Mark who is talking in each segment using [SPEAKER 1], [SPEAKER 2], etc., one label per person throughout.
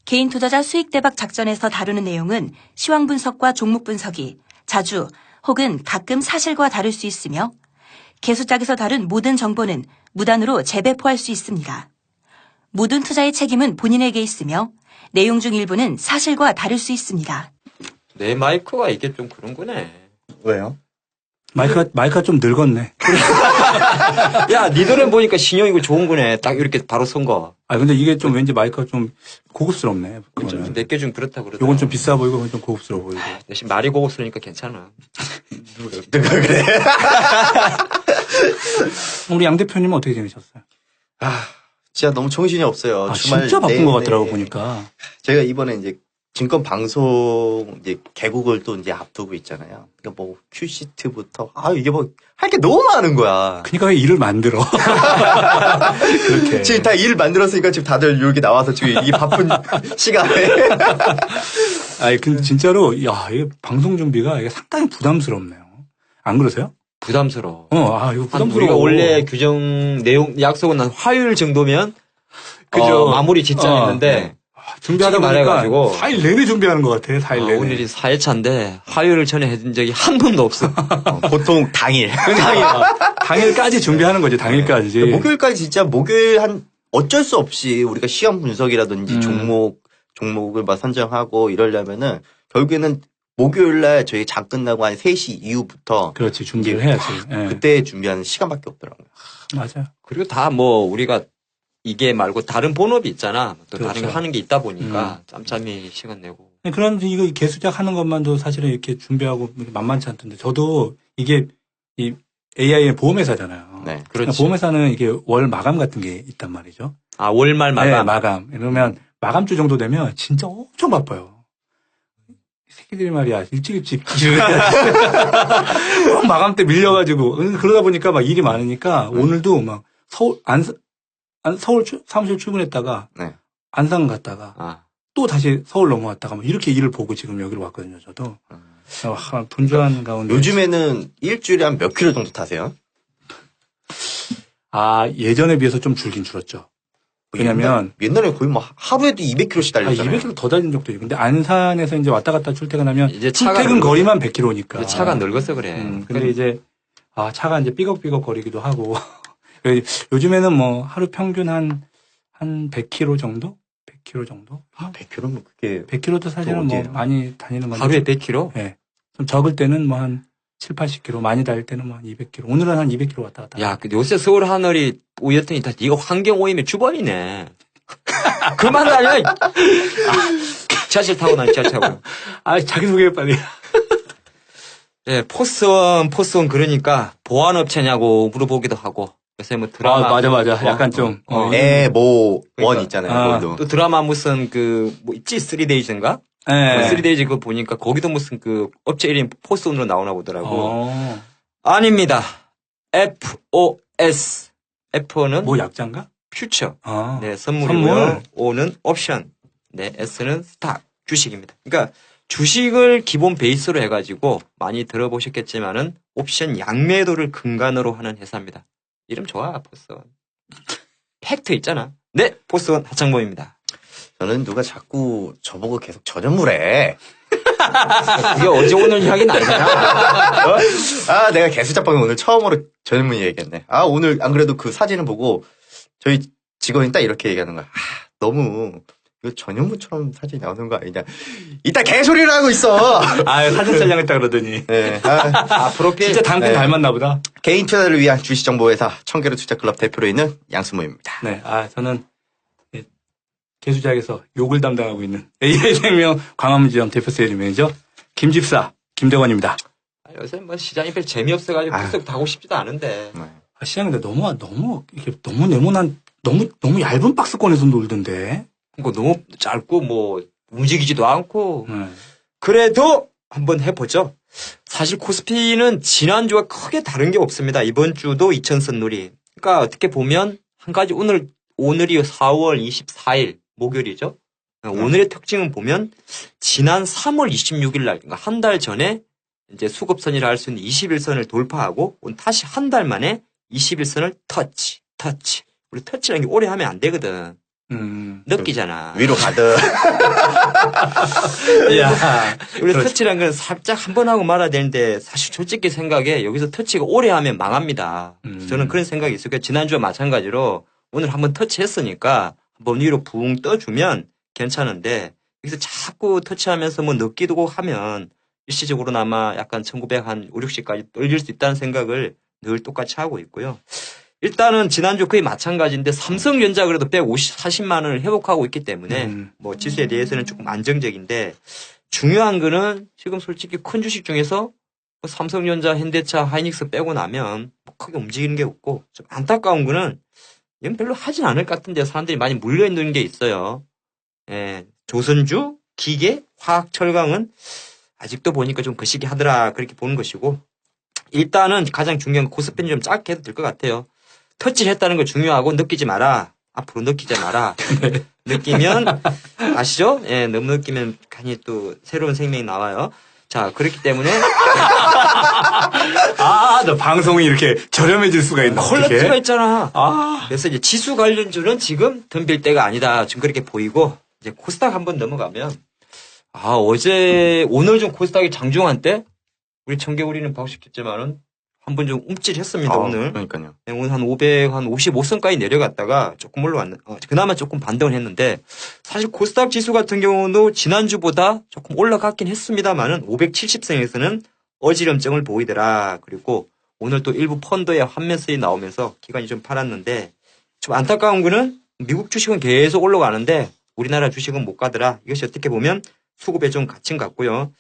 [SPEAKER 1] 개인 투자자 수익 대박 작전에서 다루는 내용은 시황 분석과 종목 분석이 자주 혹은 가끔 사실과 다를 수 있으며 개수작에서 다룬 모든 정보는 무단으로 재배포할 수 있습니다. 모든 투자의 책임은 본인에게 있으며 내용 중 일부는 사실과 다를 수 있습니다.
[SPEAKER 2] 내 마이크가 이게 좀 그런 거네.
[SPEAKER 3] 왜요?
[SPEAKER 4] 마이크가 좀 늙었네.
[SPEAKER 2] 야, 니들은 보니까 신형이고 좋은 거네. 딱 이렇게 바로 선 거.
[SPEAKER 4] 근데 이게 좀 왠지 마이크가 좀 고급스럽네.
[SPEAKER 2] 내게 좀 그렇다 그러더라.
[SPEAKER 4] 요건 좀 비싸 보이고, 그건 좀 고급스러워 보이고.
[SPEAKER 2] 대신 말이 고급스러우니까 괜찮아.
[SPEAKER 3] 누가 그래?
[SPEAKER 4] 우리 양 대표님은 어떻게 지내셨어요?
[SPEAKER 3] 진짜 너무 정신이 없어요. 주말
[SPEAKER 4] 진짜 바쁜 것 같더라고,
[SPEAKER 3] 내내.
[SPEAKER 4] 보니까.
[SPEAKER 3] 제가 이번에 이제 증권 방송 이제 개국을 또 이제 앞두고 있잖아요. 그러니까 뭐 큐시트부터 이게 뭐 할 게 너무 많은 거야.
[SPEAKER 4] 그러니까 왜 일을 만들어? 그렇게.
[SPEAKER 3] 지금 다 일 만들었으니까 지금 다들 여기 나와서 지금 이 바쁜 시간에.
[SPEAKER 4] 근데 진짜로, 이게 방송 준비가 이게 상당히 부담스럽네요. 안 그러세요?
[SPEAKER 2] 부담스러워.
[SPEAKER 4] 이거 부담스러워.
[SPEAKER 2] 우리가 원래 규정 내용 약속은 한 화요일 정도면
[SPEAKER 4] 그죠.
[SPEAKER 2] 마무리 짓자했는데
[SPEAKER 4] 준비하다
[SPEAKER 2] 말해가지고
[SPEAKER 4] 4일 내내 준비하는 것 같아. 4일 내내.
[SPEAKER 2] 오늘이 4회차인데 화요일 전에 해준 적이 한 번도 없어.
[SPEAKER 3] 보통 당일.
[SPEAKER 4] 당일까지 준비하는 거지. 당일까지.
[SPEAKER 3] 목요일까지 진짜 목요일 어쩔 수 없이 우리가 시험 분석이라든지 종목을 막 선정하고 이러려면은 결국에는 목요일날 저희 장 끝나고 한 3시 이후부터
[SPEAKER 4] 그렇지. 준비를 해야지.
[SPEAKER 3] 그때 준비하는 시간밖에 없더라고요.
[SPEAKER 4] 맞아요.
[SPEAKER 2] 그리고 다 우리가 이게 말고 다른 본업이 있잖아. 또
[SPEAKER 4] 그렇죠.
[SPEAKER 2] 다른 거 하는 게 있다 보니까 짬짬이 시간 내고.
[SPEAKER 4] 그런 이거 개수작 하는 것만도 사실은 이렇게 준비하고 만만치 않던데 저도 이게 이 AI의 보험회사잖아요.
[SPEAKER 3] 네.
[SPEAKER 2] 그렇지.
[SPEAKER 4] 보험회사는 이게 월 마감 같은 게 있단 말이죠.
[SPEAKER 2] 월말 마감.
[SPEAKER 4] 네, 마감. 이러면 마감주 정도 되면 진짜 엄청 바빠요. 새끼들이 말이야 일찍 마감 때 밀려가지고 그러다 보니까 막 일이 많으니까 오늘도 막 서울 사무실 출근했다가
[SPEAKER 3] 네.
[SPEAKER 4] 안산 갔다가 또 다시 서울 넘어왔다가 뭐 이렇게 일을 보고 지금 여기로 왔거든요. 저도 분주한 가운데
[SPEAKER 3] 요즘에는 일주일에 한 몇 킬로 정도 타세요?
[SPEAKER 4] 예전에 비해서 좀 줄긴 줄었죠. 왜냐면
[SPEAKER 3] 옛날에 거의 뭐 하루에도 200km씩 달렸잖아요.
[SPEAKER 4] 200km 더 달린 적도 있고 근데 안산에서 이제 왔다 갔다 출퇴근하면
[SPEAKER 2] 이제
[SPEAKER 4] 출퇴근 거리만 100km니까
[SPEAKER 2] 차가 늙어서 그래.
[SPEAKER 4] 근데 이제 차가 이제 삐걱삐걱 거리기도 하고 요즘에는 뭐 하루 평균 한 100km 정도? 100km 정도?
[SPEAKER 3] 100km면 그게
[SPEAKER 4] 100km도 사실은 뭐 많이 다니는 건데
[SPEAKER 2] 하루에 100km?
[SPEAKER 4] 네. 좀 적을 때는 뭐 한 7, 80km, 많이 다닐 때는 뭐 한 200km. 오늘은 한 200km 왔다 갔다.
[SPEAKER 2] 야, 요새 서울 하늘이 오였더니 다 네가 환경 오염의 주범이네. 그만 다녀. 지하철 타고 난 지하철 타고.
[SPEAKER 4] 자기소개 빨리.
[SPEAKER 2] 네, 포스원 그러니까 보안업체냐고 물어보기도 하고. 요새 뭐 드라마.
[SPEAKER 4] 맞아. 약간 좀.
[SPEAKER 3] 원 있잖아요.
[SPEAKER 2] 또 드라마 무슨 뭐 있지? 3데이즈인가?
[SPEAKER 4] 네.
[SPEAKER 2] 3데이즈 그거 보니까 거기도 무슨 업체 이름 포스원으로 나오나 보더라고. 아닙니다. FOS. F는
[SPEAKER 4] 뭐 약자인가?
[SPEAKER 2] 퓨처. 네, 선물이고요. O는 옵션. 네, S는 스탁. 주식입니다. 그러니까 주식을 기본 베이스로 해가지고 많이 들어보셨겠지만은 옵션 양매도를 근간으로 하는 회사입니다. 이름 좋아, 포스원. 팩트 있잖아. 네, 포스원 하창범입니다.
[SPEAKER 3] 저는 누가 자꾸 저보고 계속 전현무래.
[SPEAKER 2] 그게 어제 오늘 이야기는 아니잖아.
[SPEAKER 3] 내가 개수작방에 오늘 처음으로 전현무 얘기했네. 오늘 안 그래도 그 사진을 보고 저희 직원이 딱 이렇게 얘기하는 거야. 너무 이거 전현무처럼 사진이 나오는 거 아니냐. 이따 개소리를 하고 있어.
[SPEAKER 4] 사진 촬영했다 그러더니.
[SPEAKER 3] 네.
[SPEAKER 2] 프로필.
[SPEAKER 4] 진짜 당근 닮았나 보다.
[SPEAKER 3] 개인 투자를 위한 주식정보회사 청계로 투자클럽 대표로 있는 양수모입니다.
[SPEAKER 4] 네. 저는 개수작에서 욕을 담당하고 있는 AI생명 광화문지점 대표 세일 매니저 김집사 김대건입니다.
[SPEAKER 2] 요새 뭐 시장이 별 재미없어가지고 계속 가고 싶지도 않은데.
[SPEAKER 4] 시장인데 너무 이렇게 너무 네모난 너무 얇은 박스권에서 놀던데.
[SPEAKER 2] 너무 짧고 뭐 움직이지도 않고. 그래도 한번 해보죠. 사실 코스피는 지난주와 크게 다른 게 없습니다. 이번 주도 2000선 놀이. 그러니까 어떻게 보면 한 가지 오늘이 4월 24일 목요일이죠. 오늘의 특징은 보면 지난 3월 26일 날, 그러니까 한 달 전에 이제 수급선이라 할 수 있는 21선을 돌파하고 다시 한 달 만에 21선을 터치. 우리 터치라는 게 오래 하면 안 되거든. 느끼잖아.
[SPEAKER 3] 위로 가득.
[SPEAKER 4] 야.
[SPEAKER 2] 우리
[SPEAKER 4] 그렇지.
[SPEAKER 2] 터치란 건 살짝 한 번 하고 말아야 되는데 사실 솔직히 생각에 여기서 터치가 오래 하면 망합니다. 저는 그런 생각이 있어요. 그러니까 지난주와 마찬가지로 오늘 한번 터치했으니까 한번 위로 붕 떠주면 괜찮은데 여기서 자꾸 터치하면서 뭐 느끼고 하면 일시적으로나마 약간 1900 한 5, 60까지 떨릴 수 있다는 생각을 늘 똑같이 하고 있고요. 일단은 지난주 거의 마찬가지인데 삼성전자 그래도 140만 원을 회복하고 있기 때문에 뭐 지수에 대해서는 조금 안정적인데 중요한 거는 지금 솔직히 큰 주식 중에서 뭐 삼성전자, 현대차, 하이닉스 빼고 나면 뭐 크게 움직이는 게 없고 좀 안타까운 거는 이건 별로 하진 않을 것 같은데 사람들이 많이 물려있는 게 있어요. 예, 조선주, 기계, 화학, 철강은 아직도 보니까 좀 거시기 하더라 그렇게 보는 것이고 일단은 가장 중요한 건 코스피는 좀 짧게 해도 될 것 같아요. 터치를 했다는 거 중요하고 느끼지 마라. 앞으로 느끼지 마라. 느끼면 아시죠? 예, 너무 느끼면 괜히 또 새로운 생명이 나와요. 자, 그렇기 때문에
[SPEAKER 4] 아, 너 방송이 이렇게 저렴해질 수가 있나?
[SPEAKER 2] 퀄리티가
[SPEAKER 4] 어떻게?
[SPEAKER 2] 있잖아.
[SPEAKER 4] 아,
[SPEAKER 2] 그래서 이제 지수 관련주는 지금 덤빌 때가 아니다. 지금 그렇게 보이고 이제 코스닥 한번 넘어가면 오늘 좀 코스닥이 장중한 때 우리 청개구리는 박식했지만은 한번 좀 움찔했습니다, 오늘.
[SPEAKER 3] 그러니까요.
[SPEAKER 2] 네, 오늘 한 55선까지 내려갔다가 조금 올라왔는, 그나마 조금 반등을 했는데, 사실 코스닥 지수 같은 경우도 지난주보다 조금 올라갔긴 했습니다만은, 570선에서는 어지럼증을 보이더라. 그리고 오늘 또 일부 펀드에 환매설이 나오면서 기관이 좀 팔았는데, 좀 안타까운 거는 미국 주식은 계속 올라가는데, 우리나라 주식은 못 가더라. 이것이 어떻게 보면 수급에 좀 갇힌 것 같고요.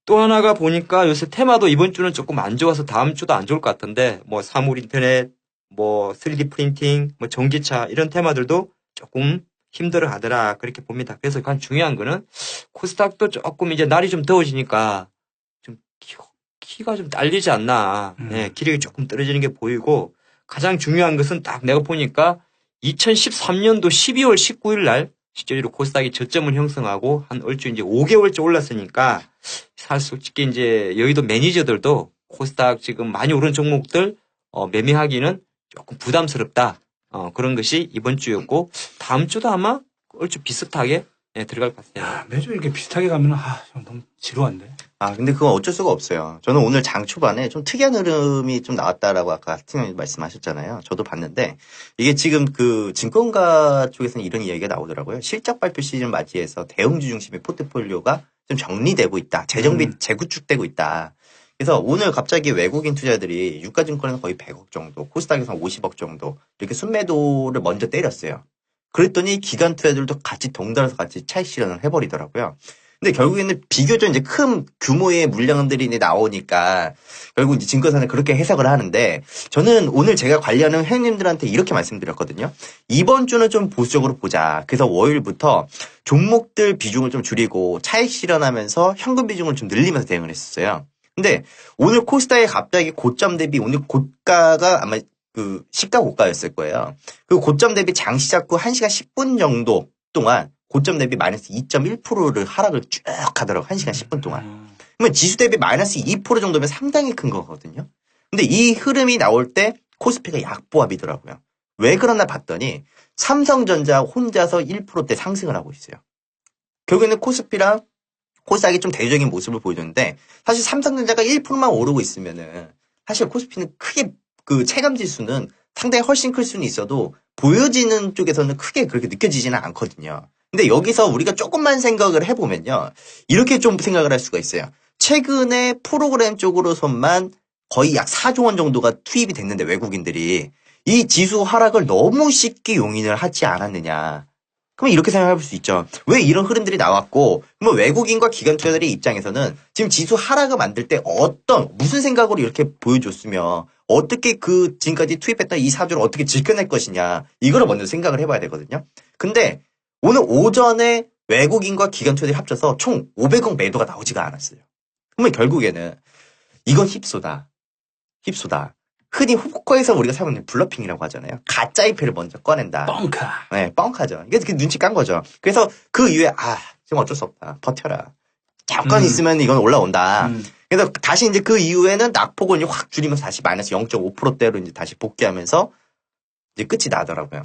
[SPEAKER 2] 또 하나가 보니까 요새 테마도 이번 주는 조금 안 좋아서 다음 주도 안 좋을 것 같은데 뭐 사물 인터넷, 뭐 3D 프린팅, 뭐 전기차 이런 테마들도 조금 힘들어 하더라 그렇게 봅니다. 그래서 가장 중요한 거는 코스닥도 조금 이제 날이 좀 더워지니까 좀 키가 좀 딸리지 않나. 네, 기력이 조금 떨어지는 게 보이고 가장 중요한 것은 딱 내가 보니까 2013년도 12월 19일 날 실제로 코스닥이 저점을 형성하고 한 얼추 이제 5개월째 올랐으니까 사실 솔직히 이제 여의도 매니저들도 코스닥 지금 많이 오른 종목들 매매하기는 조금 부담스럽다. 그런 것이 이번 주였고 다음 주도 아마 얼추 비슷하게 들어갈 것 같아요.
[SPEAKER 4] 야, 매주 이렇게 비슷하게 가면 좀 너무 지루한데.
[SPEAKER 3] 근데 그건 어쩔 수가 없어요. 저는 오늘 장 초반에 좀 특이한 흐름이 좀 나왔다라고 아까 팀장님 말씀하셨잖아요. 저도 봤는데 이게 지금 그 증권가 쪽에서는 이런 이야기가 나오더라고요. 실적 발표 시즌 맞이해서 대형주 중심의 포트폴리오가 좀 정리되고 있다. 재정비 재구축되고 있다. 그래서 오늘 갑자기 외국인 투자들이 유가증권에서 거의 100억 정도, 코스닥에서 50억 정도 이렇게 순매도를 먼저 때렸어요. 그랬더니 기관 투자들도 같이 동달아서 같이 차익 실현을 해버리더라고요. 근데 결국에는 비교적 이제 큰 규모의 물량들이 이제 나오니까 결국 이제 증권사는 그렇게 해석을 하는데 저는 오늘 제가 관리하는 회원님들한테 이렇게 말씀드렸거든요. 이번 주는 좀 보수적으로 보자. 그래서 월요일부터 종목들 비중을 좀 줄이고 차익 실현하면서 현금 비중을 좀 늘리면서 대응을 했었어요. 근데 오늘 코스닥이 갑자기 고점 대비 오늘 고가가 아마 그 시가 고가였을 거예요. 그 고점 대비 장 시작 후 1시간 10분 정도 동안 고점 대비 마이너스 2.1%를 하락을 쭉 하더라고. 1시간 10분 동안. 그러면 지수 대비 마이너스 2% 정도면 상당히 큰 거거든요. 근데 이 흐름이 나올 때 코스피가 약보합이더라고요. 왜 그러나 봤더니 삼성전자 혼자서 1%대 상승을 하고 있어요. 결국에는 코스피랑 코스닥이 좀 대조적인 모습을 보여줬는데 사실 삼성전자가 1%만 오르고 있으면은 사실 코스피는 크게 그 체감 지수는 상당히 훨씬 클 수는 있어도 보여지는 쪽에서는 크게 그렇게 느껴지지는 않거든요. 근데 여기서 우리가 조금만 생각을 해보면요. 이렇게 좀 생각을 할 수가 있어요. 최근에 프로그램 쪽으로서만 거의 약 4조 원 정도가 투입이 됐는데 외국인들이 이 지수 하락을 너무 쉽게 용인을 하지 않았느냐. 그럼 이렇게 생각해 볼 수 있죠. 왜 이런 흐름들이 나왔고 그러면 외국인과 기관 투자자들의 입장에서는 지금 지수 하락을 만들 때 무슨 생각으로 이렇게 보여줬으며 어떻게 그 지금까지 투입했던 이 4조를 어떻게 지켜낼 것이냐. 이거를 먼저 생각을 해봐야 되거든요. 근데 오늘 오전에 외국인과 기관 투자들이 합쳐서 총 500억 매도가 나오지가 않았어요. 그러면 결국에는 이건 힙소다. 흔히 호커에서 우리가 사용하는 블러핑이라고 하잖아요. 가짜 IP를 먼저 꺼낸다.
[SPEAKER 4] 뻥카.
[SPEAKER 3] 네, 뻥카죠. 이게 눈치 깐 거죠. 그래서 그 이후에 지금 어쩔 수 없다. 버텨라. 잠깐 있으면 이건 올라온다. 그래서 다시 이제 그 이후에는 낙폭을 확 줄이면서 다시 마이너스 0.5%대로 이제 다시 복귀하면서 이제 끝이 나더라고요.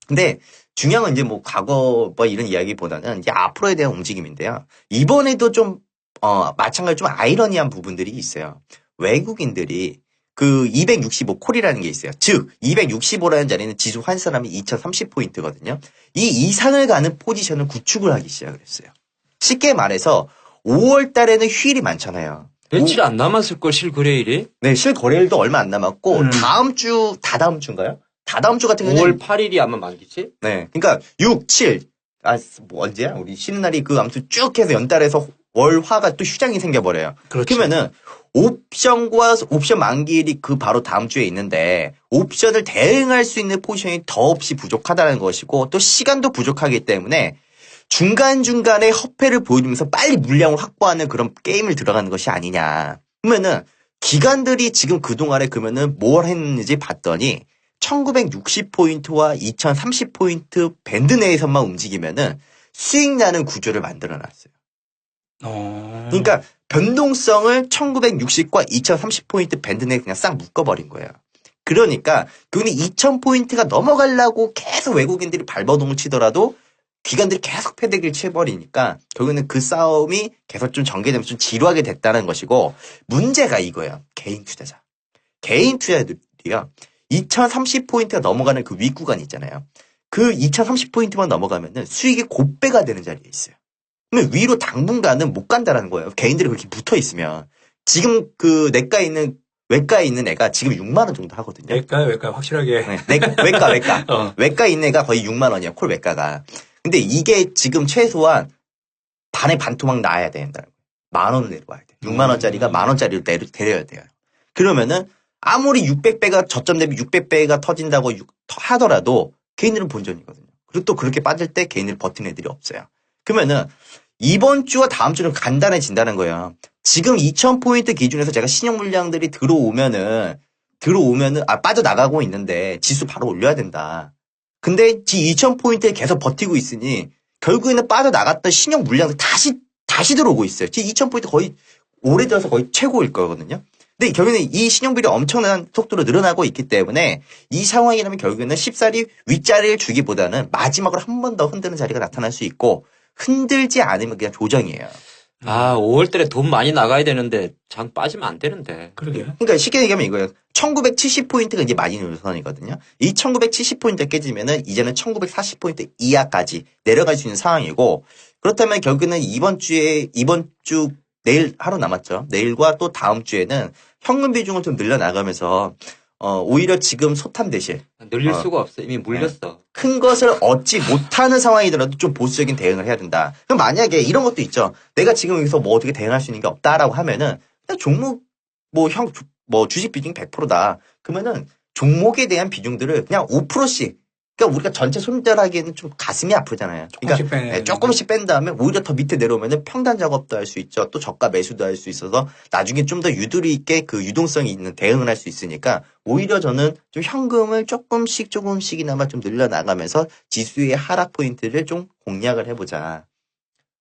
[SPEAKER 3] 근데 중요한 건 이제 뭐 과거 뭐 이런 이야기보다는 이제 앞으로에 대한 움직임인데요. 이번에도 좀 마찬가지로 좀 아이러니한 부분들이 있어요. 외국인들이 그 265콜이라는 게 있어요. 즉 265라는 자리는 지수 환산하면 2030포인트거든요. 이 이상을 가는 포지션을 구축을 하기 시작을 했어요. 쉽게 말해서 5월 달에는 휴일이 많잖아요.
[SPEAKER 2] 며칠 안 남았을걸, 실거래일이?
[SPEAKER 3] 네, 실거래일도 얼마 안 남았고 다다음 주인가요? 다다음 주 같은 경우는
[SPEAKER 2] 5월 8일이 아마 만기지?
[SPEAKER 3] 네. 그러니까 6, 7. 뭐 언제야? 우리 쉬는 날이 그 아무튼 쭉 해서 연달에서 월, 화가 또 휴장이 생겨버려요.
[SPEAKER 4] 그렇죠.
[SPEAKER 3] 그러면은 옵션과 옵션 만기일이 그 바로 다음 주에 있는데 옵션을 대응할 수 있는 포지션이 더없이 부족하다는 것이고 또 시간도 부족하기 때문에 중간중간에 허패를 보여주면서 빨리 물량을 확보하는 그런 게임을 들어가는 것이 아니냐. 그러면은 기관들이 지금 그동안에 그러면은 뭘 했는지 봤더니 1960포인트와 2030포인트 밴드 내에서만 움직이면은 수익 나는 구조를 만들어 놨어요. 그러니까 변동성을 1960과 2030포인트 밴드 내에 그냥 싹 묶어버린 거예요. 그러니까 그분이 2000포인트가 넘어가려고 계속 외국인들이 발버둥을 치더라도 기관들이 계속 패대기를 쳐버리니까 결국에는 그 싸움이 계속 좀 전개되면서 좀 지루하게 됐다는 것이고 문제가 이거예요. 개인 투자자. 개인 투자자들이요. 2030포인트가 넘어가는 그 윗구간 있잖아요. 그 2030포인트만 넘어가면은 수익이 곱배가 되는 자리에 있어요. 그러면 위로 당분간은 못 간다라는 거예요. 개인들이 그렇게 붙어 있으면. 지금 그 외과에 있는 애가 지금 6만 원 정도 하거든요.
[SPEAKER 4] 외과 확실하게.
[SPEAKER 3] 네, 외과. 외과에 있는 애가 거의 6만 원이야, 콜 외과가. 근데 이게 지금 최소한 반에 반토막 나야 된다는 거예요. 10,000원을 내려와야 돼. 6만 원짜리가 10,000원짜리로 데려야 돼요. 그러면은 아무리 600배가 저점 대비 600배가 터진다고 하더라도 개인들은 본전이거든요. 그리고 또 그렇게 빠질 때 개인들 버티는 애들이 없어요. 그러면은 이번 주와 다음 주는 간단해진다는 거예요. 지금 2000포인트 기준에서 제가 신용 물량들이 들어오면은 빠져나가고 있는데 지수 바로 올려야 된다. 근데 2000포인트에 계속 버티고 있으니 결국에는 빠져나갔던 신용 물량들 다시 들어오고 있어요. 2000포인트 거의 오래돼서 거의 최고일 거거든요. 근데 결국에는 이 신용비율이 엄청난 속도로 늘어나고 있기 때문에 이 상황이라면 결국에는 쉽사리 윗자리를 주기보다는 마지막으로 한 번 더 흔드는 자리가 나타날 수 있고 흔들지 않으면 그냥 조정이에요.
[SPEAKER 2] 5월 달에 돈 많이 나가야 되는데 장 빠지면 안 되는데.
[SPEAKER 4] 그러게.
[SPEAKER 3] 그러니까 쉽게 얘기하면 이거예요. 1970포인트가 이제 마지노선이거든요. 이 1970포인트 깨지면은 이제는 1940포인트 이하까지 내려갈 수 있는 상황이고 그렇다면 결국에는 이번 주 내일 하루 남았죠. 내일과 또 다음 주에는 현금 비중을 좀 늘려나가면서 오히려 지금 소탄 대신
[SPEAKER 2] 늘릴 수가 없어. 이미 물렸어.
[SPEAKER 3] 큰 것을 얻지 못하는 상황이더라도 좀 보수적인 대응을 해야 된다. 그럼 만약에 이런 것도 있죠. 내가 지금 여기서 뭐 어떻게 대응할 수 있는 게 없다라고 하면은 그냥 종목 주식 비중이 100%다. 그러면은 종목에 대한 비중들을 그냥 5%씩. 그러니까 우리가 전체 손절하기에는 좀 가슴이 아프잖아요. 그러니까 조금씩 뺀 다음에 오히려 더 밑에 내려오면은 평단 작업도 할 수 있죠. 또 저가 매수도 할 수 있어서 나중에 좀 더 유도리 있게 그 유동성이 있는 대응을 할 수 있으니까 오히려 저는 좀 현금을 조금씩이나마 좀 늘려나가면서 지수의 하락 포인트를 좀 공략을 해보자.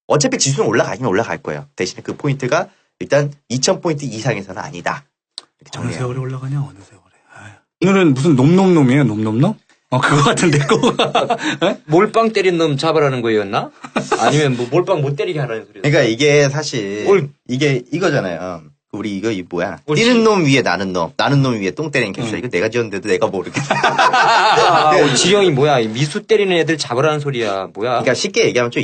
[SPEAKER 3] 어차피 지수는 올라가긴 올라갈 거예요. 대신에 그 포인트가 일단 2000포인트 이상에서는 아니다. 이렇게
[SPEAKER 4] 어느
[SPEAKER 3] 정리해요.
[SPEAKER 4] 세월에 올라가냐, 어느 세월에. 아유. 오늘은 무슨 놈놈놈이에요, 놈놈놈? 그거 같은데, 그거.
[SPEAKER 2] 몰빵 때린 놈 잡으라는 거였나? 아니면 뭐 몰빵 못 때리게 하라는 소리야.
[SPEAKER 3] 그러니까 이게 사실 이게 이거잖아요. 우리 이 뭐야?
[SPEAKER 2] 옳지.
[SPEAKER 3] 뛰는 놈 위에 나는 놈 위에 똥 때리는 캡슐. 이거 내가 지었는데도 내가 모르게.
[SPEAKER 2] 지령이 뭐야? 미수 때리는 애들 잡으라는 소리야. 뭐야?
[SPEAKER 3] 그러니까 쉽게 얘기하면 좀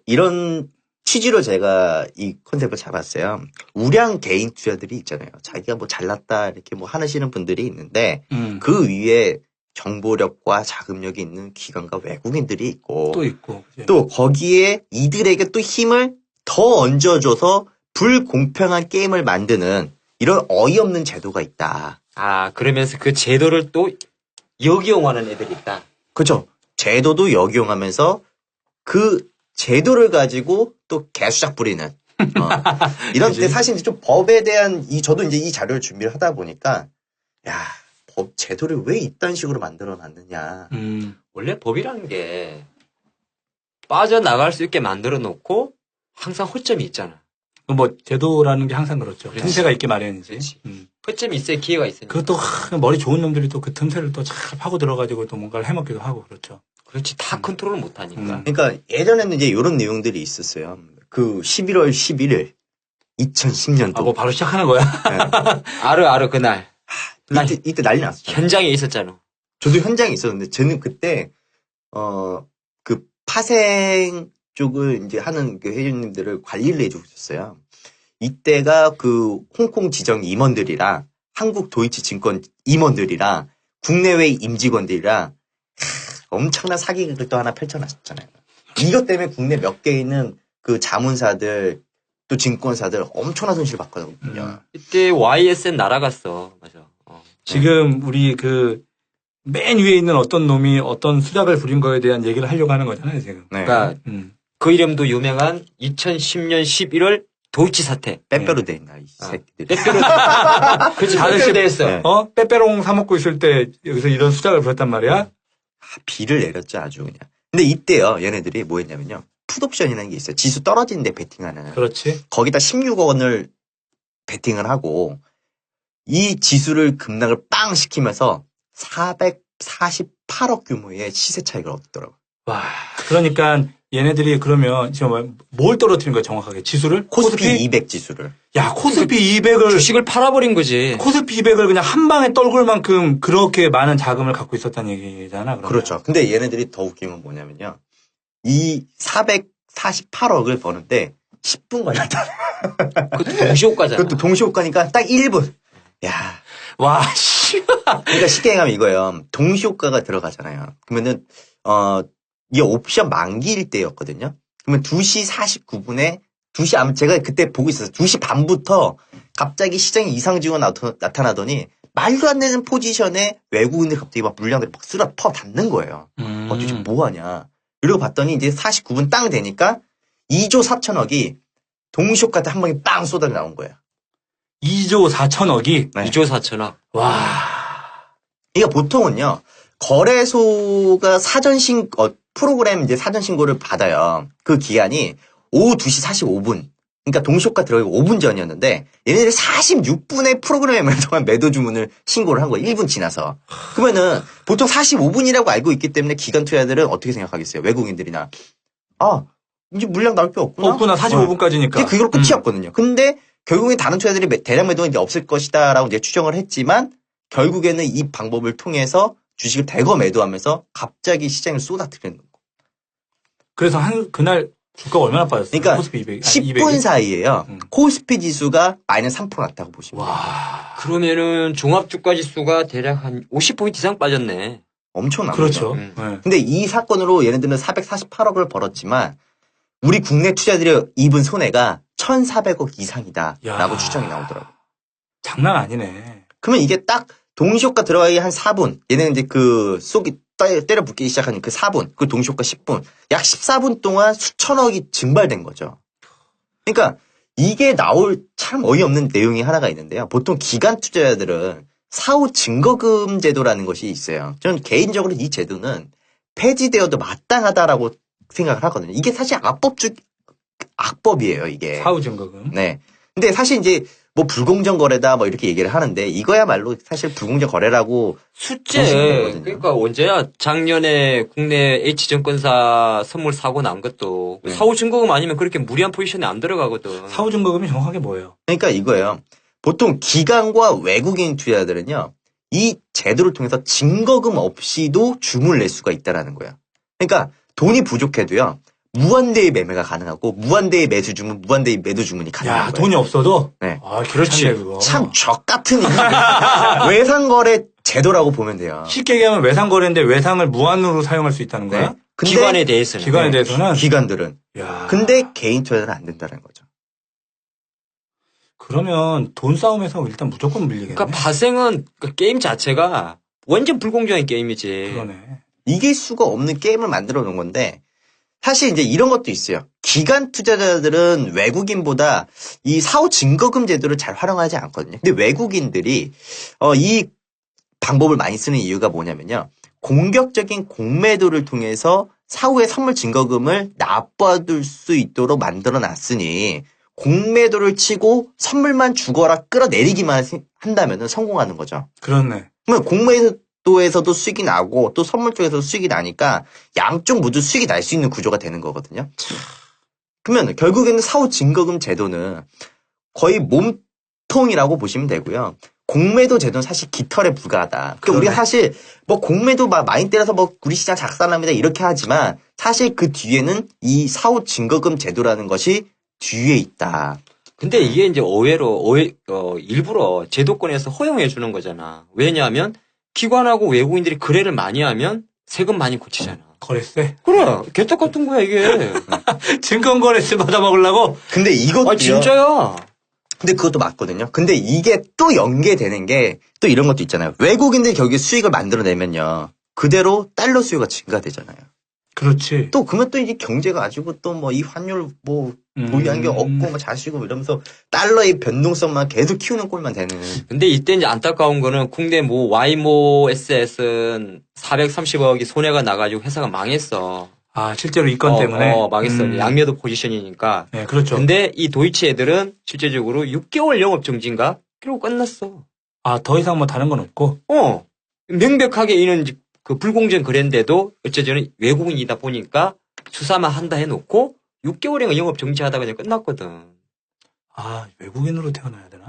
[SPEAKER 3] 이런 취지로 제가 이 컨셉을 잡았어요. 우량 개인 투자들이 있잖아요. 자기가 뭐 잘났다 이렇게 뭐 하시는 분들이 있는데 그 위에 정보력과 자금력이 있는 기관과 외국인들이 있고
[SPEAKER 4] 또 있고. 그치?
[SPEAKER 3] 또 거기에 이들에게 또 힘을 더 얹어줘서 불공평한 게임을 만드는 이런 어이없는 제도가 있다.
[SPEAKER 2] 그러면서 그 제도를 또 역이용하는 애들이 있다.
[SPEAKER 3] 그렇죠. 제도도 역이용하면서 그 제도를 가지고 또 개수작 부리는 이런 때 사실 이제 좀 법에 대한 저도 이제 이 자료를 준비를 하다 보니까 법 제도를 왜 이딴 식으로 만들어 놨느냐.
[SPEAKER 2] 원래 법이라는 게 빠져나갈 수 있게 만들어 놓고 항상 허점이 있잖아.
[SPEAKER 4] 뭐 제도라는 게 항상 그렇죠.
[SPEAKER 2] 그렇지.
[SPEAKER 4] 틈새가 있게 마련이지.
[SPEAKER 2] 그렇지. 그쯤 있어야 기회가 있으니까.
[SPEAKER 4] 그것도 머리 좋은 놈들이 또 그 틈새를 또 잘 파고 들어가지고 또 뭔가를 해먹기도 하고 그렇죠.
[SPEAKER 2] 그렇지. 다 컨트롤을 못하니까.
[SPEAKER 3] 그러니까 예전에는 이제 이런 내용들이 있었어요. 그 11월 11일 2010년도.
[SPEAKER 4] 아, 뭐 바로 시작하는 거야?
[SPEAKER 2] 알어, 그날.
[SPEAKER 3] 이때 난리 났었죠.
[SPEAKER 2] 현장에 있었잖아.
[SPEAKER 3] 저도 현장에 있었는데 저는 그때 그 파생 쪽을 이제 하는 그 회원님들을 관리를 해주고 있었어요. 이때가 그 홍콩 지정 임원들이랑 한국 도이치 증권 임원들이랑 국내외 임직원들이랑 엄청난 사기극을 또 하나 펼쳐놨었잖아요. 이것 때문에 국내 몇 개 있는 그 자문사들 또 증권사들 엄청난 손실을 봤거든요.
[SPEAKER 2] 이때 YSN 날아갔어. 맞아.
[SPEAKER 4] 지금 우리 그 맨 위에 있는 어떤 놈이 어떤 수작을 부린 거에 대한 얘기를 하려고 하는 거잖아요, 지금.
[SPEAKER 3] 네.
[SPEAKER 2] 그러니까 그 이름도 유명한 2010년 11월 도이치 사태.
[SPEAKER 3] 빼빼로 돼 있나 이 새끼들이.
[SPEAKER 2] 빼빼로. 그렇지.
[SPEAKER 4] 다들
[SPEAKER 2] 빼빼로 됐어.
[SPEAKER 3] 네.
[SPEAKER 4] 빼빼롱 사 먹고 있을 때 여기서 이런 수작을 부렸단 말이야?
[SPEAKER 3] 비를 내렸죠, 아주 그냥. 근데 이때요, 얘네들이 뭐 했냐면요. 풋옵션이라는 게 있어요. 지수 떨어지는데 베팅하는.
[SPEAKER 4] 그렇지.
[SPEAKER 3] 거기다 16억 원을 베팅을 하고 이 지수를 급락을 빵 시키면서 448억 규모의 시세 차익을 얻더라고요.
[SPEAKER 4] 와, 그러니까 얘네들이 그러면 지금 뭘 떨어뜨린 거야, 정확하게? 지수를?
[SPEAKER 3] 코스피 200 지수를.
[SPEAKER 4] 야, 코스피 200을
[SPEAKER 2] 주식을 팔아버린 거지.
[SPEAKER 4] 코스피 200을 그냥 한 방에 떨굴 만큼 그렇게 많은 자금을 갖고 있었다는 얘기잖아. 그러면.
[SPEAKER 3] 그렇죠. 근데 얘네들이 더 웃긴 건 뭐냐면요. 이 448억을 버는데 10분 걸렸다.
[SPEAKER 2] 그것도 동시효과잖아.
[SPEAKER 3] 그것도 동시효과니까 딱 1분. 야.
[SPEAKER 4] 와, 씨.
[SPEAKER 3] 그러니까 쉽게 얘기하면 이거예요. 동시효과가 들어가잖아요. 그러면은, 이게 옵션 만기일 때였거든요. 그러면 2시 49분에, 제가 그때 보고 있었어요. 2시 반부터 갑자기 시장에 이상 징후가 나타나더니 말도 안 되는 포지션에 외국인들 갑자기 막 물량들이 막 쓸어 퍼 닿는 거예요. 도대체 뭐 하냐. 이러고 봤더니 이제 49분 땅 되니까 2조 4천억이 동시효과 때 한 방에 빵 쏟아져 나온 거예요.
[SPEAKER 4] 2조 4천억이?
[SPEAKER 3] 네.
[SPEAKER 2] 2조 4천억.
[SPEAKER 4] 와.
[SPEAKER 3] 이게 보통은요, 거래소가 프로그램 이제 사전 신고를 받아요. 그 기간이 오후 2시 45분. 그러니까 동시효과 들어가기 5분 전이었는데, 얘네들이 46분에 프로그램에 동안 매도 주문을 신고를 한 거예요. 1분 지나서. 그러면은, 보통 45분이라고 알고 있기 때문에 기관 투자자들은 어떻게 생각하겠어요? 외국인들이나. 아, 이제 물량 나올 게 없구나.
[SPEAKER 4] 없구나, 45분까지니까.
[SPEAKER 3] 그게 끝이었거든요. 근데, 결국엔 다른 투자자들이 대량 매도는 이제 없을 것이다라고 이제 추정을 했지만, 결국에는 이 방법을 통해서 주식을 대거 매도하면서 갑자기 시장을 쏟아뜨리는 거.
[SPEAKER 4] 그래서 그날 주가가 얼마나 빠졌어요?
[SPEAKER 3] 그러니까
[SPEAKER 4] 코스피 200.
[SPEAKER 3] 10분 사이에요. 코스피 지수가 마이너스 3% 났다고 보시면 돼요.
[SPEAKER 4] 와.
[SPEAKER 2] 그러면은 종합주가 지수가 대략 한 50포인트 이상 빠졌네.
[SPEAKER 3] 엄청난
[SPEAKER 4] 그렇죠.
[SPEAKER 3] 거죠.
[SPEAKER 4] 네.
[SPEAKER 3] 근데 이 사건으로 얘네들은 448억을 벌었지만 우리 국내 투자들이 입은 손해가 1,400억 이상이다라고
[SPEAKER 4] 야.
[SPEAKER 3] 추정이 나오더라고요.
[SPEAKER 4] 장난 아니네.
[SPEAKER 3] 그러면 이게 딱 동시효과 들어가기 한 4분. 얘네는 이제 그 속이 때려 붙기 시작하는 그 4분. 그 동시효과 10분. 약 14분 동안 수천억이 증발된 거죠. 그러니까 이게 나올 참 어이없는 내용이 하나가 있는데요. 보통 기관 투자자들은 사후 증거금 제도라는 것이 있어요. 저는 개인적으로 이 제도는 폐지되어도 마땅하다라고 생각을 하거든요. 이게 사실 악법이에요, 이게.
[SPEAKER 4] 사후 증거금.
[SPEAKER 3] 네. 근데 사실 이제 뭐 불공정 거래다 뭐 이렇게 얘기를 하는데 이거야말로 사실 불공정 거래라고
[SPEAKER 2] 숫제.
[SPEAKER 3] 거거든요.
[SPEAKER 2] 그러니까 언제야? 작년에 국내 H증권사 선물 사고 난 것도
[SPEAKER 3] 네.
[SPEAKER 2] 사후 증거금 아니면 그렇게 무리한 포지션에 안 들어가거든.
[SPEAKER 4] 사후 증거금이 정확하게 뭐예요?
[SPEAKER 3] 그러니까 이거예요. 보통 기관과 외국인 투자자들은요. 이 제도를 통해서 증거금 없이도 주문을 낼 수가 있다라는 거예요. 그러니까 돈이 부족해도요. 무한대의 매매가 가능하고 무한대의 매수 주문, 무한대의 매도 주문이 가능한
[SPEAKER 4] 야,
[SPEAKER 3] 거예요.
[SPEAKER 4] 돈이 없어도?
[SPEAKER 3] 네.
[SPEAKER 4] 아,
[SPEAKER 2] 그렇지.
[SPEAKER 4] 괜찮네, 그거.
[SPEAKER 3] 참 적같은 외상거래 제도라고 보면 돼요.
[SPEAKER 4] 쉽게 얘기하면 외상거래인데 외상을 무한으로 사용할 수 있다는 거야?
[SPEAKER 3] 네. 근데
[SPEAKER 2] 기관에 대해서는.
[SPEAKER 4] 기관에 대해서는?
[SPEAKER 3] 기관들은.
[SPEAKER 4] 야.
[SPEAKER 3] 근데 개인 투자자는 안 된다는 거죠.
[SPEAKER 4] 그러면 돈 싸움에서 일단 무조건 밀리겠네.
[SPEAKER 2] 그러니까 파생은 그 게임 자체가 완전 불공정한 게임이지.
[SPEAKER 4] 그러네.
[SPEAKER 3] 이길 수가 없는 게임을 만들어 놓은 건데 사실 이제 이런 것도 있어요. 기관 투자자들은 외국인보다 이 사후 증거금 제도를 잘 활용하지 않거든요. 근데 외국인들이 이 방법을 많이 쓰는 이유가 뭐냐면요. 공격적인 공매도를 통해서 사후에 선물 증거금을 납부할 수 있도록 만들어 놨으니 공매도를 치고 선물만 주거라 끌어내리기만 한다면은 성공하는 거죠.
[SPEAKER 4] 그렇네.
[SPEAKER 3] 그러면 공매도에서도 수익이 나고 또 선물 쪽에서도 수익이 나니까 양쪽 모두 수익이 날 수 있는 구조가 되는 거거든요. 그러면 결국에는 사후 증거금 제도는 거의 몸통이라고 보시면 되고요. 공매도 제도는 사실 깃털에 불과하다. 그러니까 우리가 사실 뭐 공매도 막 많이 때려서 뭐 우리 시장 작살납니다 이렇게 하지만 사실 그 뒤에는 이 사후 증거금 제도라는 것이 뒤에 있다.
[SPEAKER 2] 근데 이게 이제 의외로 일부러 제도권에서 허용해 주는 거잖아. 왜냐하면 기관하고 외국인들이 거래를 많이 하면 세금 많이 고치잖아.
[SPEAKER 4] 거래세?
[SPEAKER 2] 그래, 개떡 같은 거야 이게.
[SPEAKER 4] 증권거래세 받아먹으려고?
[SPEAKER 3] 근데 이것도요.
[SPEAKER 2] 아 진짜야.
[SPEAKER 3] 근데 그것도 맞거든요. 근데 이게 또 연계되는 게 또 이런 것도 있잖아요. 외국인들이 결국에 수익을 만들어내면요. 그대로 달러 수요가 증가되잖아요.
[SPEAKER 4] 그렇지.
[SPEAKER 3] 또 그러면 또 이제 경제가 가지고 또 뭐 이 환율 뭐 보유한 게 없고 뭐 자시고 이러면서 달러의 변동성만 계속 키우는 꼴만 되는.
[SPEAKER 2] 근데 이때 이제 안타까운 거는 국내 뭐 Y모 SS는 430억이 손해가 나가지고 회사가 망했어.
[SPEAKER 4] 아, 실제로 이 건 때문에?
[SPEAKER 2] 망했어. 양매도 포지션이니까.
[SPEAKER 4] 네, 그렇죠.
[SPEAKER 2] 근데 이 도이치 애들은 실제적으로 6개월 영업 정지인가? 그리고 끝났어.
[SPEAKER 4] 아, 더 이상 뭐 다른 건 없고?
[SPEAKER 2] 명백하게 이는 그 불공정 거래인데도 어쨌든 외국인이다 보니까 수사만 한다 해놓고 6개월인가 영업 정지하다가 그냥 끝났거든.
[SPEAKER 4] 아, 외국인으로 태어나야 되나?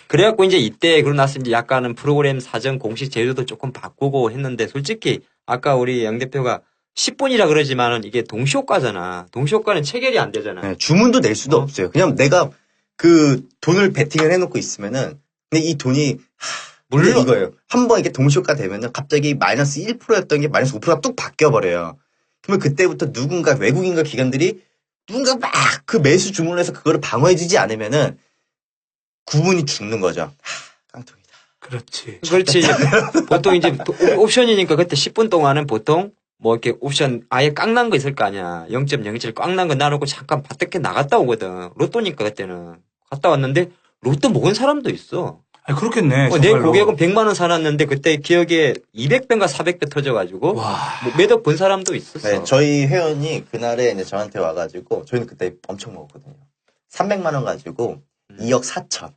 [SPEAKER 2] 그래갖고 이제 이때 그러고 나서 이제 약간은 프로그램 사전 공식 제도도 조금 바꾸고 했는데 솔직히 아까 우리 양 대표가 10분이라 그러지만은 이게 동시효과잖아. 동시효과는 체결이 안 되잖아.
[SPEAKER 3] 네, 주문도 낼 수도 없어요. 그냥 내가 그 돈을 베팅을 해놓고 있으면은 근데 이 돈이 물론 이거예요. 한번 이렇게 동시효과 되면은 갑자기 마이너스 1%였던 게 마이너스 5%가 뚝 바뀌어버려요. 그러면 그때부터 누군가 외국인과 기관들이 누군가 막 그 매수 주문을 해서 그거를 방어해주지 않으면은 구분이 죽는 거죠. 깡통이다.
[SPEAKER 4] 그렇지.
[SPEAKER 2] 그렇지. 보통 이제 옵션이니까 그때 10분 동안은 보통 뭐 이렇게 옵션 아예 깡난 거 있을 거 아니야. 0.07 깡난 거 나누고 잠깐 바깥에 나갔다 오거든. 로또니까 그때는. 갔다 왔는데 로또 먹은 사람도 있어.
[SPEAKER 4] 아, 그렇겠네.
[SPEAKER 2] 내 고객은 100만 원 사놨는데 그때 기억에 200배인가 400배 터져가지고
[SPEAKER 4] 와.
[SPEAKER 2] 뭐 매덕 본 사람도 있었어.
[SPEAKER 3] 네, 저희 회원이 그날에 이제 저한테 와가지고 저희는 그때 엄청 먹었거든요. 300만 원 가지고 2억 4천.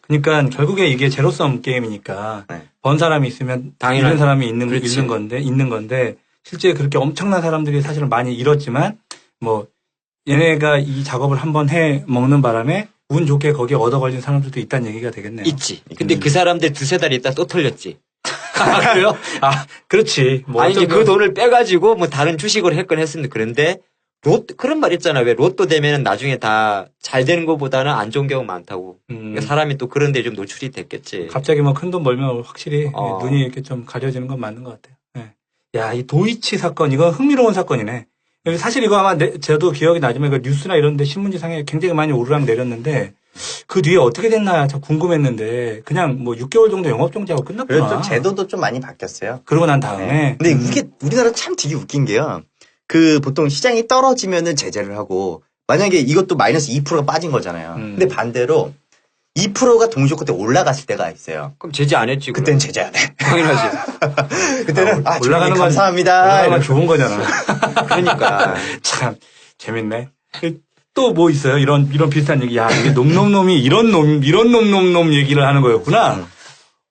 [SPEAKER 4] 그러니까 결국에 이게 제로섬 게임이니까
[SPEAKER 3] 네.
[SPEAKER 4] 번 사람이 있으면
[SPEAKER 2] 당연하지.
[SPEAKER 4] 잃은 사람이
[SPEAKER 2] 그렇지.
[SPEAKER 4] 있는 건데 실제 그렇게 엄청난 사람들이 사실은 많이 잃었지만 뭐 얘네가 이 작업을 한번 해 먹는 바람에 운 좋게 거기에 얻어 걸린 사람들도 있다는 얘기가 되겠네요.
[SPEAKER 2] 있지. 근데 그 사람들 두세 달 있다 또 털렸지.
[SPEAKER 4] 아, 그래요? 아, 그렇지. 뭐
[SPEAKER 2] 아니, 이제
[SPEAKER 4] 어쩌면-
[SPEAKER 2] 그 돈을 빼가지고 뭐 다른 주식을 했건 했었는데 그런데 그런 말 있잖아. 왜 로또 되면은 나중에 다 잘 되는 것보다는 안 좋은 경우 많다고. 그러니까 사람이 또 그런 데 좀 노출이 됐겠지.
[SPEAKER 4] 갑자기 뭐 큰 돈 벌면 확실히
[SPEAKER 2] 어.
[SPEAKER 4] 눈이 이렇게 좀 가려지는 건 맞는 것 같아요. 네. 야, 이 도이치 사건, 이건 흥미로운 사건이네. 사실 이거 아마 저도 기억이 나지만 그 뉴스나 이런 데 신문지상에 굉장히 많이 오르락 내렸는데 그 뒤에 어떻게 됐나 참 궁금했는데 그냥 뭐 6개월 정도 영업 정지하고 끝났구나.
[SPEAKER 3] 그래서 좀 제도도 좀 많이 바뀌었어요.
[SPEAKER 4] 그러고 난 다음에.
[SPEAKER 3] 네. 근데 이게 우리나라 참 되게 웃긴 게요. 그 보통 시장이 떨어지면은 제재를 하고 만약에 이것도 마이너스 2%가 빠진 거잖아요. 근데 반대로 2%가 동시효과 때 올라갔을 때가 있어요.
[SPEAKER 2] 그럼 제재 안 했지.
[SPEAKER 3] 그때는 제재 안 해.
[SPEAKER 2] 당연하지.
[SPEAKER 3] 그때는
[SPEAKER 4] 올라가는 건
[SPEAKER 3] 감사합니다.
[SPEAKER 4] 올라가면 좋은 거잖아.
[SPEAKER 2] 그러니까.
[SPEAKER 4] 참 재밌네. 또 뭐 있어요? 이런 비슷한 얘기. 야, 이게 놈놈놈이 이런 놈 얘기를 하는 거였구나.